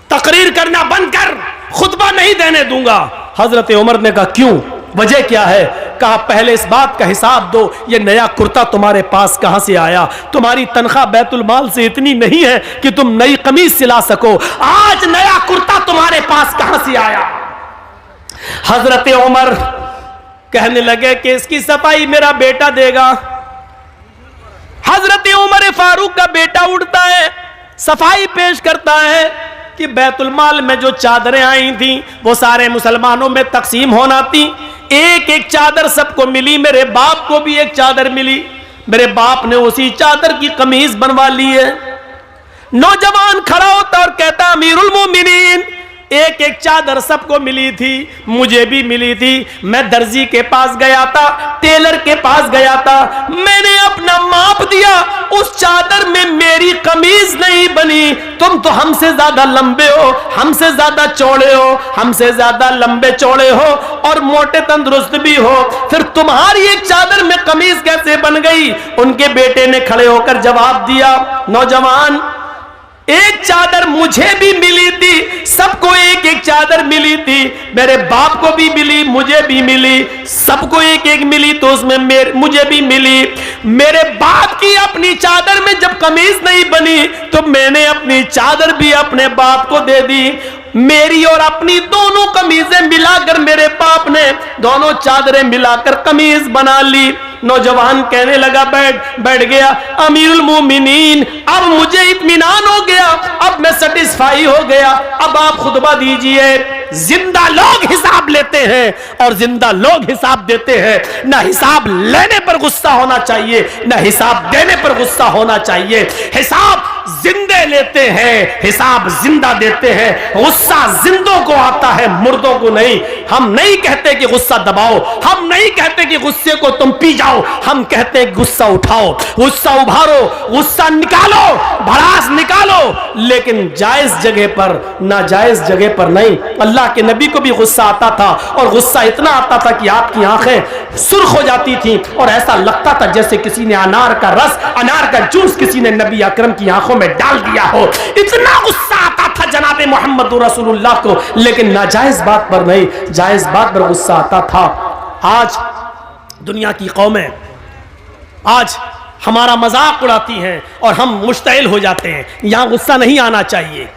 तकरीर करना बंद कर, खुतबा नहीं देने दूंगा। हजरत उमर ने कहा, क्यों, वजह क्या है? कहा, पहले इस बात का हिसाब दो, ये नया कुर्ता तुम्हारे पास कहां से आया? तुम्हारी तनख्वाह बैतुल माल से इतनी नहीं है कि तुम नई कमीज सिला सको। आज नया कुर्ता तुम्हारे पास कहां से आया? हजरत उमर कहने लगे कि इसकी सफाई मेरा बेटा देगा। हजरत उमर फारूक का बेटा उठता है, सफाई पेश करता है कि बैतुल माल में जो चादरें आई थी वो सारे मुसलमानों में तकसीम होना थी। एक एक चादर सबको मिली, मेरे बाप को भी एक चादर मिली, मेरे बाप ने उसी चादर की कमीज बनवा ली है। नौजवान खड़ा होता और कहता, अमीरुल मोमिनीन, एक एक चादर सबको मिली थी, मुझे भी मिली थी। मैं दर्जी के पास गया था, टेलर के पास गया था, मैंने अपना माप दिया, उस चादर में मेरी कमीज नहीं बनी। तुम तो हमसे ज्यादा लंबे हो, हमसे ज्यादा चौड़े हो, हमसे ज्यादा लंबे चौड़े हो और मोटे तंदुरुस्त भी हो, फिर तुम्हारी एक चादर में कमीज कैसे बन गई? उनके बेटे ने खड़े होकर जवाब दिया, नौजवान, एक चादर मुझे भी मिली थी, सबको एक एक चादर मिली थी, मेरे बाप को भी मिली, मुझे भी मिली, सबको एक एक मिली तो उसमें मुझे भी मिली। मेरे बाप की अपनी चादर में जब कमीज नहीं बनी तो मैंने अपनी चादर भी अपने बाप को दे दी। मेरी और अपनी दोनों कमीजें मिलाकर मेरे बाप ने दोनों चादरें मिलाकर कमीज बना ली। नौजवान कहने लगा, बैठ गया, अमीरुल मोमिनीन, अब मुझे इत्मीनान हो गया, अब मैं सेटिस्फाई हो गया, अब आप खुतबा दीजिए। जिंदा लोग हिसाब लेते हैं और जिंदा लोग हिसाब देते हैं। ना हिसाब लेने पर गुस्सा होना चाहिए, ना हिसाब देने पर गुस्सा होना चाहिए। हिसाब जिंदे लेते हैं, हिसाब जिंदा देते हैं। गुस्सा जिंदों को आता है, मुर्दों को नहीं। हम नहीं कहते कि गुस्सा दबाओ, हम नहीं कहते कि गुस्से को तुम पी जाओ, हम कहते हैं गुस्सा उठाओ, गुस्सा उभारो, गुस्सा निकालो, भड़ास निकालो, लेकिन जायज जगह पर, नाजायज जगह पर नहीं। अल्लाह के नबी को भी गुस्सा आता था और गुस्सा इतना आता था कि आपकी आंखें सुर्ख हो जाती थी और ऐसा लगता था जैसे किसी ने अनार का रस, अनार का जूस किसी ने नबी अकरम की आंखों में डाल दिया हो। इतना गुस्सा आता था जनाब मोहम्मद रसूलुल्लाह को, लेकिन नाजायज बात पर नहीं, जायज बात पर गुस्सा आता था। आज दुनिया की कौमें आज हमारा मजाक उड़ाती हैं और हम मुश्तइल हो जाते हैं। यहां गुस्सा नहीं आना चाहिए।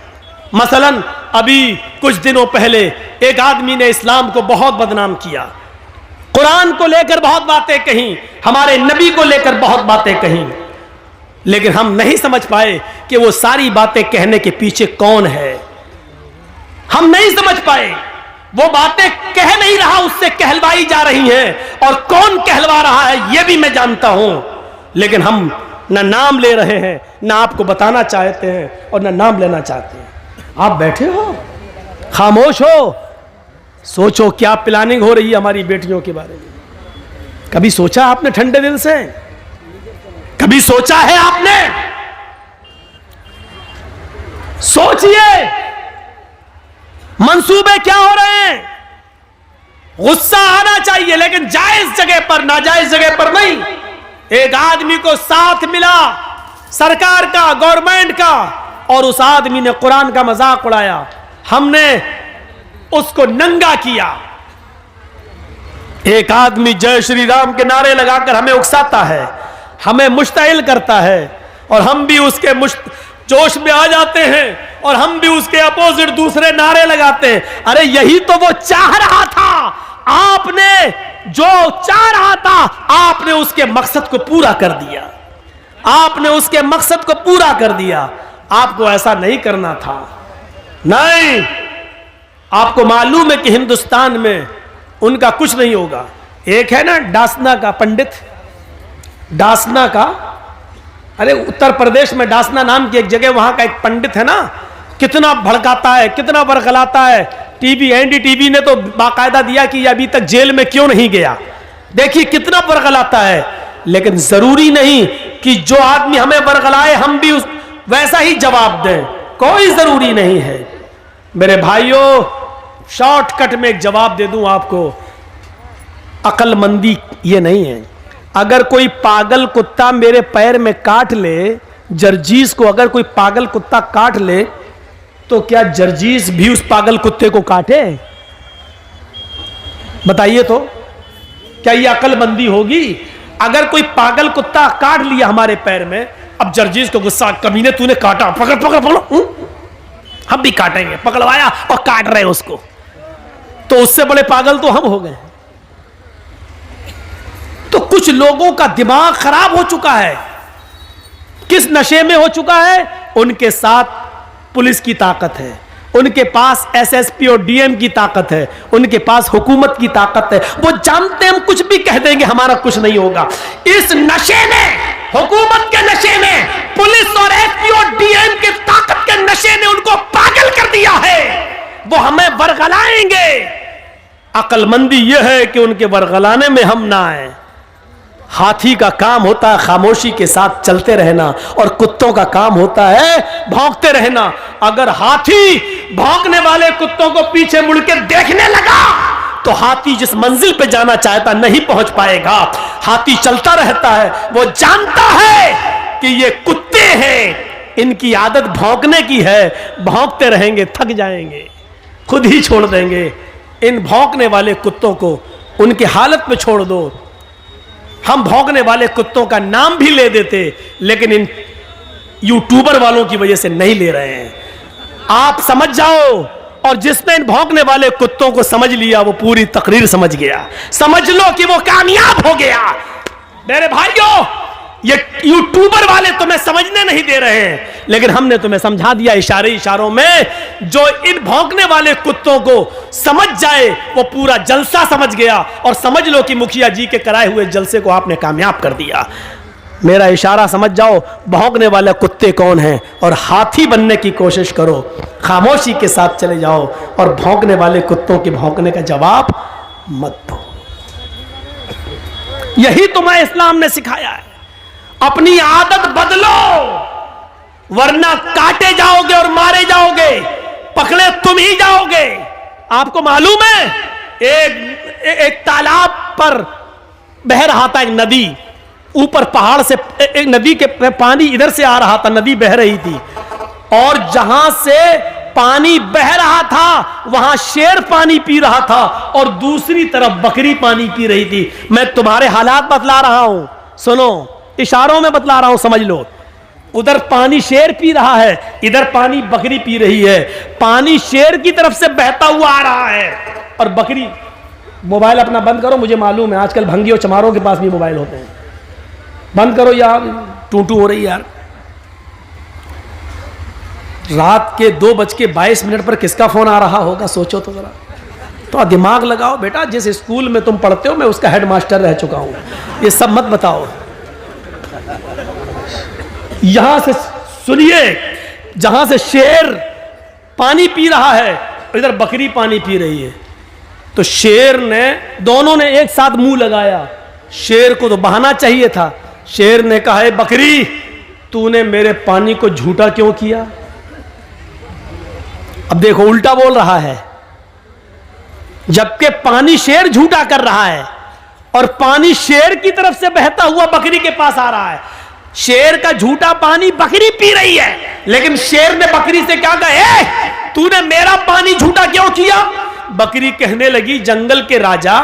मसलन अभी कुछ दिनों पहले एक आदमी ने इस्लाम को बहुत बदनाम किया, कुरान को लेकर बहुत बातें कहीं, हमारे नबी को लेकर बहुत बातें कहीं, लेकिन हम नहीं समझ पाए कि वो सारी बातें कहने के पीछे कौन है। हम नहीं समझ पाए, वो बातें कह नहीं रहा, उससे कहलवाई जा रही हैं, और कौन कहलवा रहा है ये भी मैं जानता हूं, लेकिन हम ना नाम ले रहे हैं, ना आपको बताना चाहते हैं और ना नाम लेना चाहते हैं। आप बैठे हो, खामोश हो, सोचो क्या प्लानिंग हो रही है हमारी बेटियों के बारे में। कभी सोचा आपने ठंडे दिल से? कभी सोचा है आपने? सोचिए मंसूबे क्या हो रहे हैं। गुस्सा आना चाहिए, लेकिन जायज जगह पर, नाजायज जगह पर नहीं। एक आदमी को साथ मिला सरकार का, गवर्नमेंट का, और उस आदमी ने कुरान का मजाक उड़ाया, हमने उसको नंगा किया। एक आदमी जय श्री राम के नारे लगाकर हमें उकसाता है, हमें मुश्तइल करता है, और हम भी उसके जोश में आ जाते हैं और हम भी उसके अपोजिट दूसरे नारे लगाते हैं। अरे यही तो वो चाह रहा था, आपने जो चाह रहा था आपने उसके मकसद को पूरा कर दिया, आपने उसके मकसद को पूरा कर दिया। आपको ऐसा नहीं करना था। नहीं, आपको मालूम है कि हिंदुस्तान में उनका कुछ नहीं होगा। एक है ना डासना का पंडित, डासना का, अरे उत्तर प्रदेश में डासना नाम की एक जगह, वहां का एक पंडित है ना, कितना भड़काता है, कितना बरगलाता है। टीवी, एनडीटीवी ने तो बाकायदा दिया कि अभी तक जेल में क्यों नहीं गया। देखिए कितना बरगलाता है, लेकिन जरूरी नहीं कि जो आदमी हमें बरगलाए हम भी वैसा ही जवाब दें, कोई जरूरी नहीं है। मेरे भाइयों, शॉर्टकट में एक जवाब दे दूं आपको, अक्लमंदी ये नहीं है। अगर कोई पागल कुत्ता मेरे पैर में काट ले, जर्जीस को अगर कोई पागल कुत्ता काट ले, तो क्या जर्जीस भी उस पागल कुत्ते को काटे? बताइए तो, क्या ये अक्लमंदी होगी? अगर कोई पागल कुत्ता काट लिया हमारे पैर में, अब जर्जीस को गुस्सा, कमीने तूने काटा, पकड़ पकड़ पकड़, हम भी काटेंगे, पकड़वाया और काट रहे उसको, तो उससे बड़े पागल तो हम हो गए। तो कुछ लोगों का दिमाग खराब हो चुका है। किस नशे में हो चुका है? उनके साथ पुलिस की ताकत है, उनके पास एसएसपी और डीएम की ताकत है, उनके पास हुकूमत की ताकत है। वो जानते हैं हम कुछ भी कह देंगे हमारा कुछ नहीं होगा। इस नशे में, हुकूमत के नशे में, पुलिस और एसपी और डीएम की ताकत के नशे ने उनको पागल कर दिया है। वो हमें बरगलाएंगे। अक्लमंदी यह है कि उनके बरगलाने में हम ना आए। हाथी का काम होता है खामोशी के साथ चलते रहना, और कुत्तों का काम होता है भौंकते रहना। अगर हाथी भौंकने वाले कुत्तों को पीछे मुड़ के देखने लगा, तो हाथी जिस मंजिल पे जाना चाहता नहीं पहुंच पाएगा। हाथी चलता रहता है, वो जानता है कि ये कुत्ते हैं, इनकी आदत भौंकने की है, भौंकते रहेंगे, थक जाएंगे, खुद ही छोड़ देंगे। इन भौंकने वाले कुत्तों को उनकी हालत में छोड़ दो। हम भौंकने वाले कुत्तों का नाम भी ले देते, लेकिन इन यूट्यूबर वालों की वजह से नहीं ले रहे हैं। आप समझ जाओ, और जिसने इन भौंकने वाले कुत्तों को समझ लिया वो पूरी तकरीर समझ गया। समझ लो कि वो कामयाब हो गया। मेरे भाइयों, ये यूट्यूबर वाले तुम्हें समझने नहीं दे रहे हैं, लेकिन हमने तुम्हें समझा दिया इशारों में। जो इन भौंकने वाले कुत्तों को समझ जाए वो पूरा जलसा समझ गया, और समझ लो कि मुखिया जी के कराए हुए जलसे को आपने कामयाब कर दिया। मेरा इशारा समझ जाओ, भौंकने वाले कुत्ते कौन हैं, और हाथी बनने की कोशिश करो। खामोशी के साथ चले जाओ और भौंकने वाले कुत्तों के भौंकने का जवाब मत दो। यही तुम्हें इस्लाम ने सिखाया है। अपनी आदत बदलो, वरना काटे जाओगे और मारे जाओगे, पकड़े तुम ही जाओगे। आपको मालूम है, एक तालाब पर बह रहा था एक नदी, ऊपर पहाड़ से एक नदी के पानी इधर से आ रहा था, नदी बह रही थी, और जहां से पानी बह रहा था, वहां शेर पानी पी रहा था और दूसरी तरफ बकरी पानी पी रही थी। मैं तुम्हारे हालात बतला रहा हूं, सुनो, इशारों में बतला रहा हूं, समझ लो। उधर पानी शेर पी रहा है, इधर पानी बकरी पी रही है। पानी शेर की तरफ से बहता हुआ आ रहा है और बकरी, मोबाइल अपना बंद करो, मुझे मालूम है आजकल भंगियों चमारों के पास भी मोबाइल होते हैं, बंद करो यार, टूटू हो रही यार। रात के 2:22 पर किसका फोन आ रहा होगा, सोचो तो जरा, तो दिमाग लगाओ बेटा। जिस स्कूल में तुम पढ़ते हो मैं उसका हेडमास्टर रह चुका हूं, ये सब मत बताओ। यहां से सुनिए, जहां से शेर पानी पी रहा है इधर बकरी पानी पी रही है। तो शेर ने, दोनों ने एक साथ मुंह लगाया। शेर को तो बहाना चाहिए था। शेर ने कहा, बकरी तूने मेरे पानी को झूठा क्यों किया? अब देखो उल्टा बोल रहा है, जबकि पानी शेर झूठा कर रहा है और पानी शेर की तरफ से बहता हुआ बकरी के पास आ रहा है। शेर का झूठा पानी बकरी पी रही है, लेकिन शेर ने बकरी से क्या कहा, तूने मेरा पानी झूठा क्यों किया? बकरी कहने लगी, जंगल के राजा,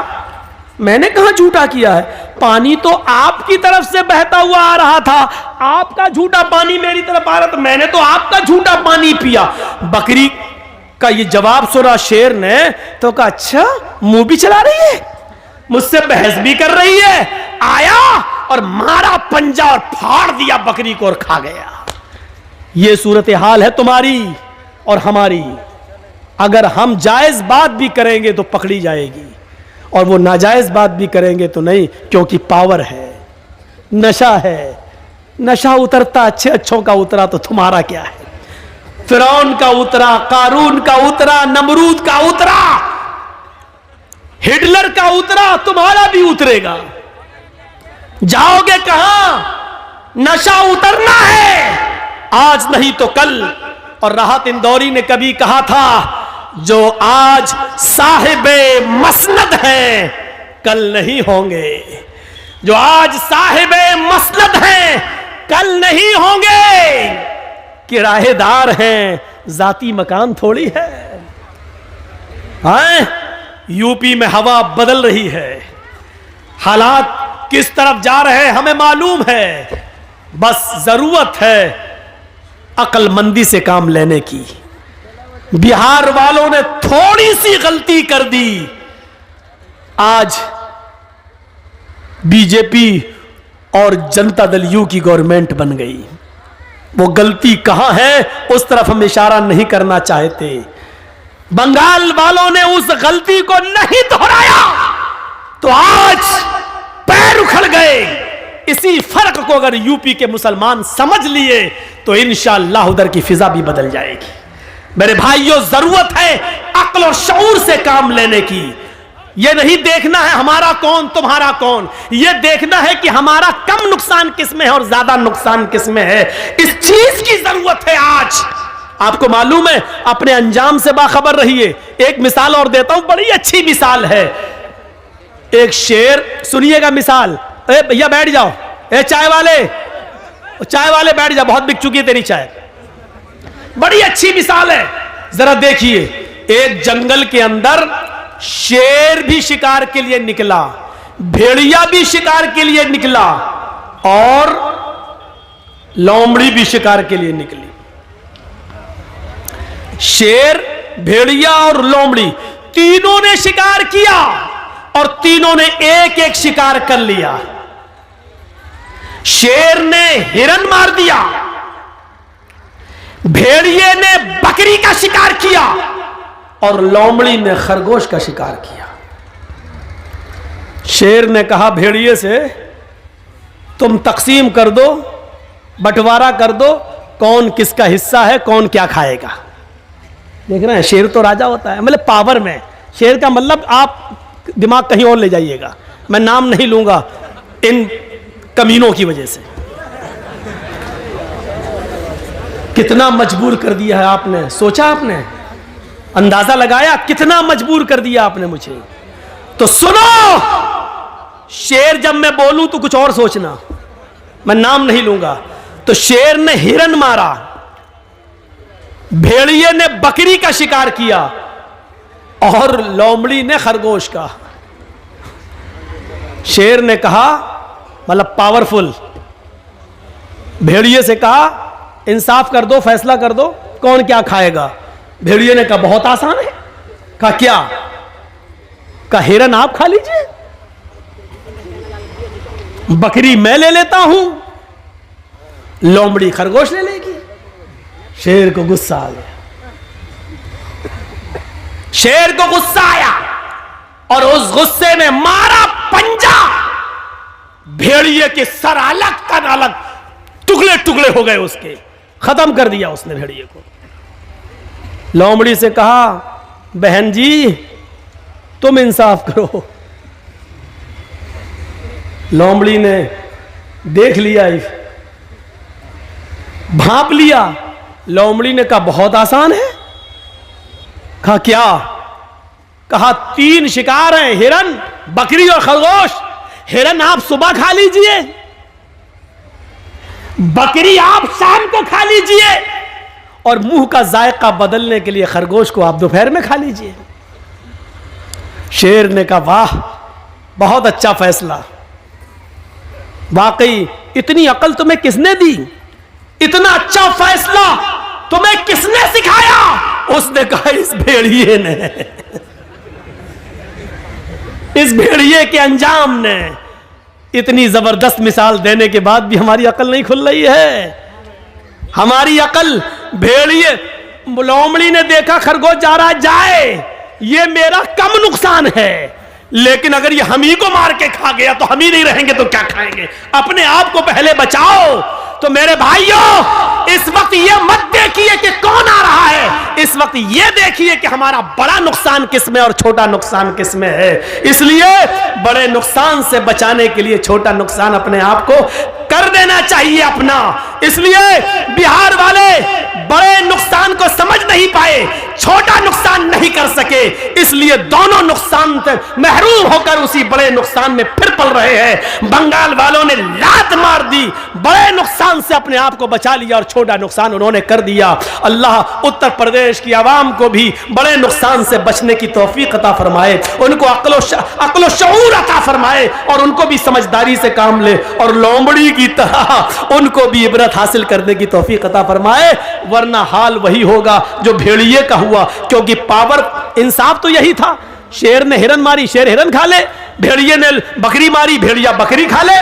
मैंने कहां झूठा किया है? पानी तो आपकी तरफ से बहता हुआ आ रहा था, आपका झूठा पानी मेरी तरफ आ रहा था, मैंने तो आपका झूठा पानी पिया। बकरी का ये जवाब सुना शेर ने तो कहा, अच्छा मुंह भी चला रही है, मुझसे बहस भी कर रही है। आया और मारा पंजा और फाड़ दिया बकरी को और खा गया। ये सूरत हाल है तुम्हारी और हमारी। अगर हम जायज बात भी करेंगे तो पकड़ी जाएगी और वो नाजायज बात भी करेंगे तो नहीं, क्योंकि पावर है, नशा है। नशा उतरता अच्छे अच्छों का उतरा तो तुम्हारा क्या है? फिरौन का उतरा, कारून का उतरा, नमरूद का उतरा, हिटलर का उतरा, तुम्हारा भी उतरेगा। जाओगे कहां? नशा उतरना है, आज नहीं तो कल। और राहत इंदौरी ने कभी कहा था, जो आज साहिबे मसनद हैं कल नहीं होंगे। जो आज साहिबे मसनद हैं कल नहीं होंगे। किराएदार हैं, जाती मकान थोड़ी है। यूपी में हवा बदल रही है, हालात किस तरफ जा रहे हैं हमें मालूम है। बस जरूरत है अक्लमंदी से काम लेने की। बिहार वालों ने थोड़ी सी गलती कर दी, आज बीजेपी और जनता दल यू की गवर्नमेंट बन गई। वो गलती कहां है उस तरफ हम इशारा नहीं करना चाहते। बंगाल वालों ने उस गलती को नहीं दोहराया तो आज पैर उखड़ गए। इसी फर्क को अगर यूपी के मुसलमान समझ लिए तो इंशाअल्लाह उधर की फिजा भी बदल जाएगी। मेरे भाइयों, जरूरत है अक्ल और शऊर से काम लेने की। यह नहीं देखना है हमारा कौन तुम्हारा कौन, यह देखना है कि हमारा कम नुकसान किसमें है और ज्यादा नुकसान किसमें है। इस चीज की जरूरत है आज। आपको मालूम है, अपने अंजाम से बाखबर रहिए। एक मिसाल और देता हूं, बड़ी अच्छी मिसाल है। एक शेर, सुनिएगा मिसाल। ए भैया बैठ जाओ, ए चाय वाले बैठ जाओ, बहुत बिक चुकी है तेरी चाय। बड़ी अच्छी मिसाल है, जरा देखिए। एक जंगल के अंदर शेर भी शिकार के लिए निकला, भेड़िया भी शिकार के लिए निकला और लोमड़ी भी शिकार के लिए निकली। शेर, भेड़िया और लोमड़ी तीनों ने शिकार किया और तीनों ने एक एक शिकार कर लिया। शेर ने हिरन मार दिया, भेड़िए ने बकरी का शिकार किया और लोमड़ी ने खरगोश का शिकार किया। शेर ने कहा भेड़िए से, तुम तकसीम कर दो, बंटवारा कर दो, कौन किसका हिस्सा है, कौन क्या खाएगा। देख रहे हैं, शेर तो राजा होता है, मतलब पावर में। शेर का मतलब आप दिमाग कहीं और ले जाइएगा, मैं नाम नहीं लूंगा इन कमीनों की वजह से। कितना मजबूर कर दिया है आपने, सोचा आपने, अंदाजा लगाया कितना मजबूर कर दिया आपने मुझे। तो सुनो, शेर जब मैं बोलूं तो कुछ और सोचना, मैं नाम नहीं लूंगा। तो शेर ने हिरन मारा, भेड़िए ने बकरी का शिकार किया और लोमड़ी ने खरगोश का। शेर ने कहा, मतलब पावरफुल, भेड़िए से कहा इंसाफ कर दो, फैसला कर दो, कौन क्या खाएगा। भेड़िए ने कहा बहुत आसान है। कहा क्या? कहा हिरन आप खा लीजिए, बकरी मैं ले लेता हूं, लोमड़ी खरगोश ले लेगी। शेर को गुस्सा आ गया, शेर को गुस्सा आया और उस गुस्से में मारा पंजा, भेड़िए के सर अलग तन अलग टुकड़े टुकड़े हो गए उसके, खत्म कर दिया उसने भेड़िए को। लोमड़ी से कहा बहन जी तुम इंसाफ करो। लोमड़ी ने देख लिया, भांप लिया। लोमड़ी ने कहा बहुत आसान है। कहा क्या? कहा 3 शिकार हैं, हिरन, बकरी और खरगोश। हिरन आप सुबह खा लीजिए, बकरी आप शाम को खा लीजिए, और मुंह का जायका बदलने के लिए खरगोश को आप दोपहर में खा लीजिए। शेर ने कहा वाह, बहुत अच्छा फैसला, वाकई इतनी अकल तुम्हें किसने दी, इतना अच्छा फैसला तुम्हें किसने सिखाया? उसने कहा इस भेड़िए ने, इस भेड़िए के अंजाम ने। इतनी जबरदस्त मिसाल देने के बाद भी हमारी अकल नहीं खुल रही है। हमारी अकल, भेड़िए, लोमड़ी ने देखा खरगोश जा रहा है, जाए, ये मेरा कम नुकसान है, लेकिन अगर ये हम ही को मार के खा गया तो हम ही नहीं रहेंगे तो क्या खाएंगे? अपने आप को पहले बचाओ। तो मेरे भाइयों, इस वक्त ये मत देखिए कि कौन आ रहा है, इस वक्त ये देखिए कि हमारा बड़ा नुकसान किसमें और छोटा नुकसान किसमें है। इसलिए बड़े नुकसान से बचाने के लिए छोटा नुकसान अपने आप को कर देना चाहिए अपना। इसलिए बिहार वाले बड़े नुकसान को समझ नहीं पाए, छोटा नुकसान नहीं कर सके, इसलिए दोनों नुकसान से महरूम होकर उसी बड़े नुकसान में फिर पल रहे हैं। बंगाल वालों ने लात मार दी, बड़े नुकसान से अपने आप को बचा लिया और छोटा नुकसान उन्होंने कर दिया। अल्लाह उत्तर प्रदेश की आवाम को भी बड़े नुकसान से बचने की तौफीक अता फरमाए, उनको अक्ल शऊर अता फरमाए और उनको भी समझदारी से काम ले, और लोमड़ी की तरह उनको भी इबरत हासिल करने की तौफीक अता फरमाए, वरना हाल वही होगा जो भेड़िए का हुआ। क्योंकि पावर, इंसाफ तो यही था, शेर ने हिरन मारी, शेर हिरन खा ले, भेड़िए ने बकरी मारी, भेड़िया बकरी खा ले,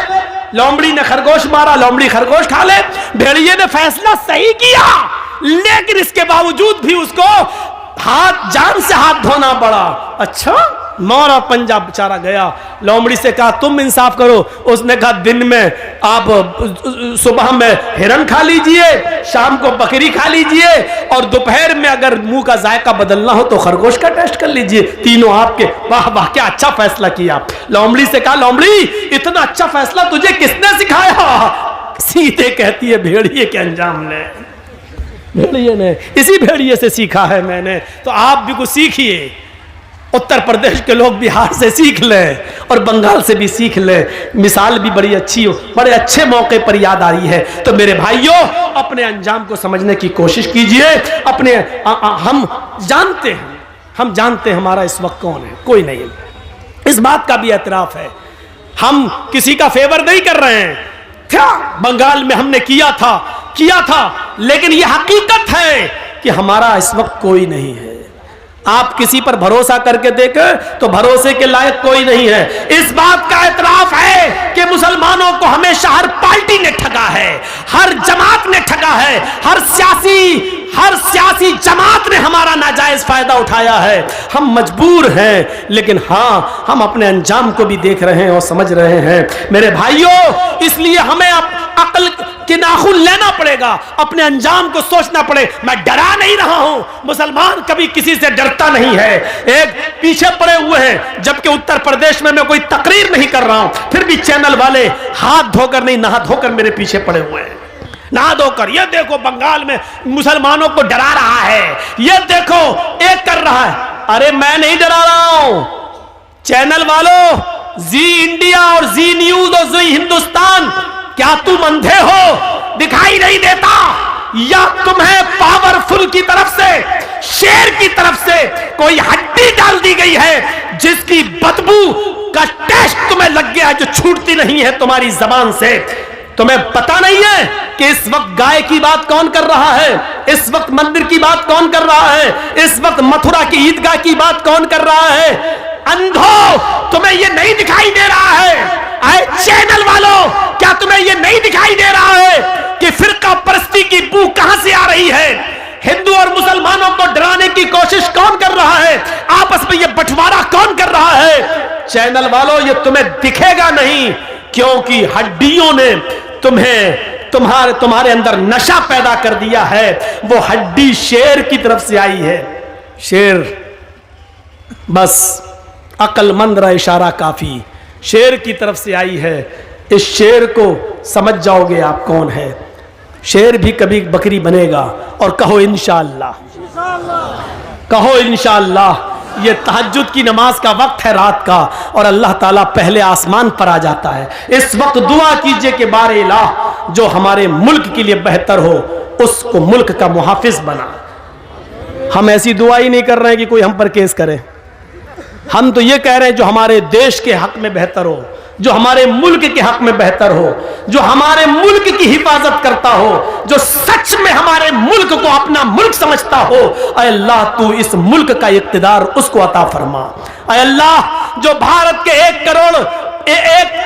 लोमड़ी ने खरगोश मारा, लोमड़ी खरगोश खा ले। भेड़िए ने फैसला सही किया, लेकिन इसके बावजूद भी उसको जान से हाथ धोना पड़ा। अच्छा, मारा पंजा, बेचारा गया। लोमड़ी से कहा तुम इंसाफ करो। उसने कहा दिन में आप सुबह में हिरन खा लीजिए, शाम को बकरी खा लीजिए, और दोपहर में अगर मुंह का जायका बदलना हो तो खरगोश का टेस्ट कर लीजिए, तीनों आपके। वाह वाह, क्या अच्छा फैसला किया। लोमड़ी से कहा लोमड़ी इतना अच्छा फैसला तुझे किसने सिखाया? सीधे कहती है भेड़िए के अंजाम ने, भेड़िए ने, इसी भेड़िए से सीखा है मैंने। तो आप भी कुछ सीखिए, उत्तर प्रदेश के लोग बिहार से सीख लें और बंगाल से भी सीख लें। मिसाल भी बड़ी अच्छी हो, बड़े अच्छे मौके पर याद आ रही है। तो मेरे भाइयों, अपने अंजाम को समझने की कोशिश कीजिए। अपने हम जानते हैं हमारा इस वक्त कौन है, कोई नहीं। इस बात का भी एतराफ है, हम किसी का फेवर नहीं कर रहे हैं। क्या बंगाल में हमने किया था, लेकिन यह हकीकत है कि हमारा इस वक्त कोई नहीं है। आप किसी पर भरोसा करके देखें तो भरोसे के लायक कोई नहीं है। इस बात का एतराफ है कि मुसलमानों को हमेशा हर पार्टी ने ठगा है, हर जमात ने ठगा है, हर सियासी जमात ने हमारा नाजायज फायदा उठाया है। हम मजबूर हैं, लेकिन हाँ, हम अपने अंजाम को भी देख रहे हैं और समझ रहे हैं मेरे भाइयों। इसलिए हमें अक्ल के नाखून लेना पड़ेगा, अपने अंजाम को सोचना पड़े। मैं डरा नहीं रहा हूं, मुसलमान कभी किसी से डरता नहीं है। एक पीछे पड़े हुए हैं, जबकि उत्तर प्रदेश में मैं कोई तकरीर नहीं कर रहा हूं, फिर भी चैनल वाले हाथ धोकर नहीं, नहा धोकर मेरे पीछे पड़े हुए हैं, नहा धोकर। ये देखो बंगाल में मुसलमानों को डरा रहा है, ये देखो एक कर रहा है। अरे मैं नहीं डरा रहा हूं, चैनल वालों, जी इंडिया और जी न्यूज और जी हिंदुस्तान, क्या तुम अंधे हो? दिखाई नहीं देता? या तुम्हें पावरफुल की तरफ से, शेर की तरफ से कोई हड्डी डाल दी गई है जिसकी बदबू का टेस्ट तुम्हें लग गया, जो छूटती नहीं है तुम्हारी जबान से। तुम्हें पता नहीं है कि इस वक्त गाय की बात कौन कर रहा है, इस वक्त मंदिर की बात कौन कर रहा है, इस वक्त मथुरा की ईदगाह की बात कौन कर रहा है। अंधो, तुम्हें यह नहीं दिखाई दे रहा है? आए चैनल वालों, क्या तुम्हें यह नहीं दिखाई दे रहा है कि फिरका परस्ती की बू कहां से आ रही है? हिंदू और मुसलमानों को डराने की कोशिश कौन कर रहा है? आपस में यह बंटवारा कौन कर रहा है? चैनल वालों, यह तुम्हें दिखेगा नहीं, क्योंकि हड्डियों ने तुम्हारे अंदर नशा पैदा कर दिया है। वो हड्डी शेर की तरफ से आई है। शेर, बस अक्लमंद रहा इशारा काफी, शेर की तरफ से आई है। इस शेर को समझ जाओगे आप कौन है। शेर भी कभी बकरी बनेगा। और कहो इंशाअल्लाह, कहो इंशाअल्लाह। ये तहज्जुद की नमाज का वक्त है रात का, और अल्लाह ताला पहले आसमान पर आ जाता है। इस वक्त दुआ कीजिए कि बारे इलाह, जो हमारे मुल्क के लिए बेहतर हो उसको मुल्क का मुहाफिज बना। हम ऐसी दुआ ही नहीं कर रहे हैं कि कोई हम पर केस करे। हम तो ये कह रहे हैं जो हमारे देश के हक में बेहतर हो, जो हमारे मुल्क के हक में बेहतर हो, जो हमारे मुल्क की हिफाजत करता हो, जो सच में हमारे मुल्क को अपना मुल्क समझता हो। ऐ अल्लाह, तू इस मुल्क का इक़्तिदार उसको अता फरमा। ऐ अल्लाह, जो भारत के 1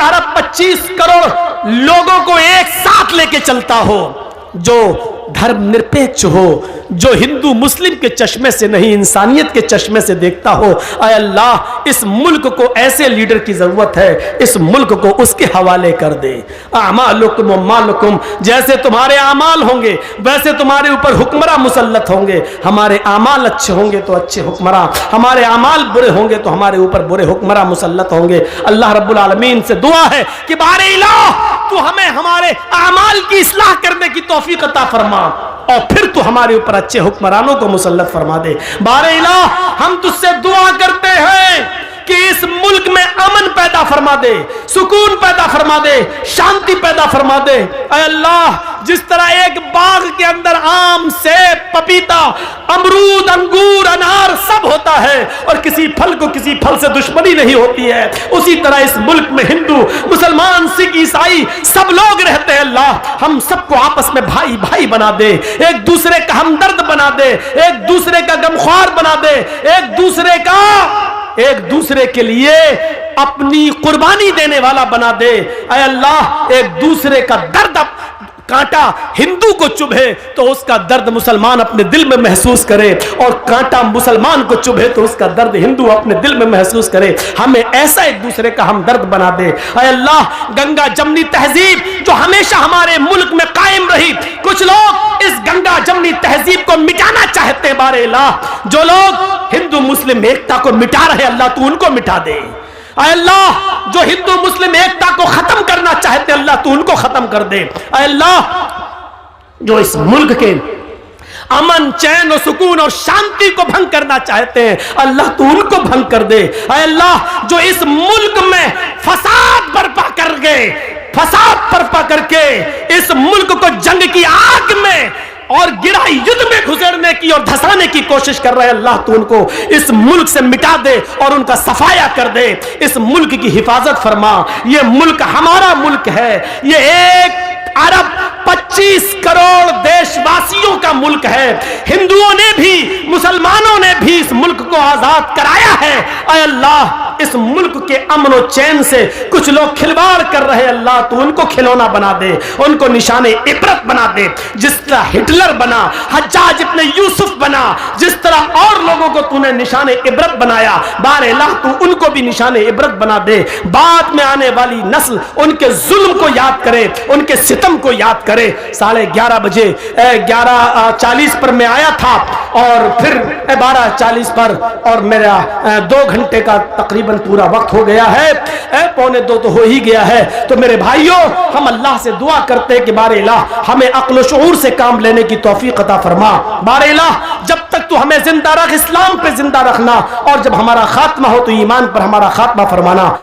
अरब 25 करोड़ लोगों को एक साथ लेके चलता हो, जो धर्मनिरपेक्ष हो, जो हिंदू मुस्लिम के चश्मे से नहीं इंसानियत के चश्मे से देखता हो। ऐ अल्लाह, इस मुल्क को ऐसे लीडर की जरूरत है, इस मुल्क को उसके हवाले कर दे। आमालुकुम मालुकुम, जैसे तुम्हारे आमाल होंगे वैसे तुम्हारे ऊपर हुक्मरां मुसल्लत होंगे। हमारे आमाल अच्छे होंगे तो अच्छे हुक्मरां, हमारे आमाल बुरे होंगे तो हमारे ऊपर बुरे हुक्मरां मुसल्लत होंगे। अल्लाह रब्बुल आलमीन से दुआ है कि बारे इलाह, तू हमें हमारे आमाल की इस्लाह करने की तौफीक अता फरमा, और फिर तू हमारे ऊपर अच्छे हुक्मरानों को मुसल्लत फरमा दे। बारे इलाह, हम तुझसे दुआ करते हैं कि इस मुल्क में अमन पैदा फरमा दे, सुकून पैदा फरमा दे, शांति पैदा फरमा दे। ऐ अल्लाह, जिस तरह एक बाग के अंदर आम, सेब, पपीता, अमरूद, अंगूर, अनार सब होता है और किसी फल को किसी फल से दुश्मनी नहीं होती है, उसी तरह इस मुल्क में हिंदू, मुसलमान, सिख, ईसाई सब लोग रहते हैं। अल्लाह, हम सबको आपस में भाई भाई बना दे, एक दूसरे का हमदर्द बना दे, एक दूसरे का गमख्वार बना दे, एक दूसरे के लिए अपनी कुर्बानी देने वाला बना दे। ऐ अल्लाह, एक दूसरे का दर्द कांटा हिंदू को चुभे तो उसका दर्द मुसलमान अपने दिल में महसूस करे, और कांटा मुसलमान को चुभे तो उसका दर्द हिंदू अपने दिल में महसूस करे। हमें ऐसा एक दूसरे का हमदर्द बना दे। ऐ अल्लाह, गंगा जमनी तहजीब जो हमेशा हमारे मुल्क में कायम रही, कुछ लोग इस गंगा जमनी तहजीब को मिटाना चाहते हैं। बारे इलाह, जो लोग हिंदू मुस्लिम एकता को मिटा रहे, अल्लाह तू उनको मिटा दे। ऐ अल्लाह, जो हिंदू मुस्लिम एकता को खत्म करना चाहते, अल्लाह तू उनको खत्म कर दे। ऐ अल्लाह, जो इस मुल्क के अमन, चैन और सुकून और शांति को भंग करना चाहते हैं, अल्लाह तू उनको भंग कर दे। ऐ अल्लाह, जो इस मुल्क में फसाद बर्पा करके इस मुल्क को जंग की आग में और गिरा युद्ध में घुसेड़ने की और धसाने की कोशिश कर रहे हैं, अल्लाह तू उनको इस मुल्क से मिटा दे और उनका सफाया कर दे। इस मुल्क की हिफाजत फरमा। ये मुल्क हमारा मुल्क है, ये 1 अरब 25 करोड़ देशवासियों का मुल्क है। हिंदुओं ने भी, मुसलमानों ने भी इस मुल्क को आजाद कराया है। ऐ अल्लाह, इस मुल्क के अमन और चैन से कुछ लोग खिलवाड़ कर रहे, अल्लाह तू उनको खिलौना बना दे, उनको निशाने इबरत बना दे। जिस तरह हिटलर बना, हज्जाज इब्न यूसुफ बना, जिस तरह और लोगों को तूने निशाने इबरत बनाया, बारे अल्लाह तू उनको भी निशाने इबरत बना दे। बाद में आने वाली नस्ल उनके जुल्म को याद करे, उनके सितम को याद करे। 11:30 बजे 11:40 पर मैं आया था और फिर 12:40 पर, और मेरा 2 घंटे का तकरीबन पूरा वक्त हो गया है, 1:45 तो हो ही गया है। तो मेरे भाइयों, हम अल्लाह से दुआ करते हैं कि बारे इलाह हमें अक्ल शऊर से काम लेने की तौफीक अता फरमा। बारे इलाह, जब तक तू हमें जिंदा रख, इस्लाम पे जिंदा रखना, और जब हमारा खात्मा हो तो ईमान पर हमारा खात्मा फरमाना।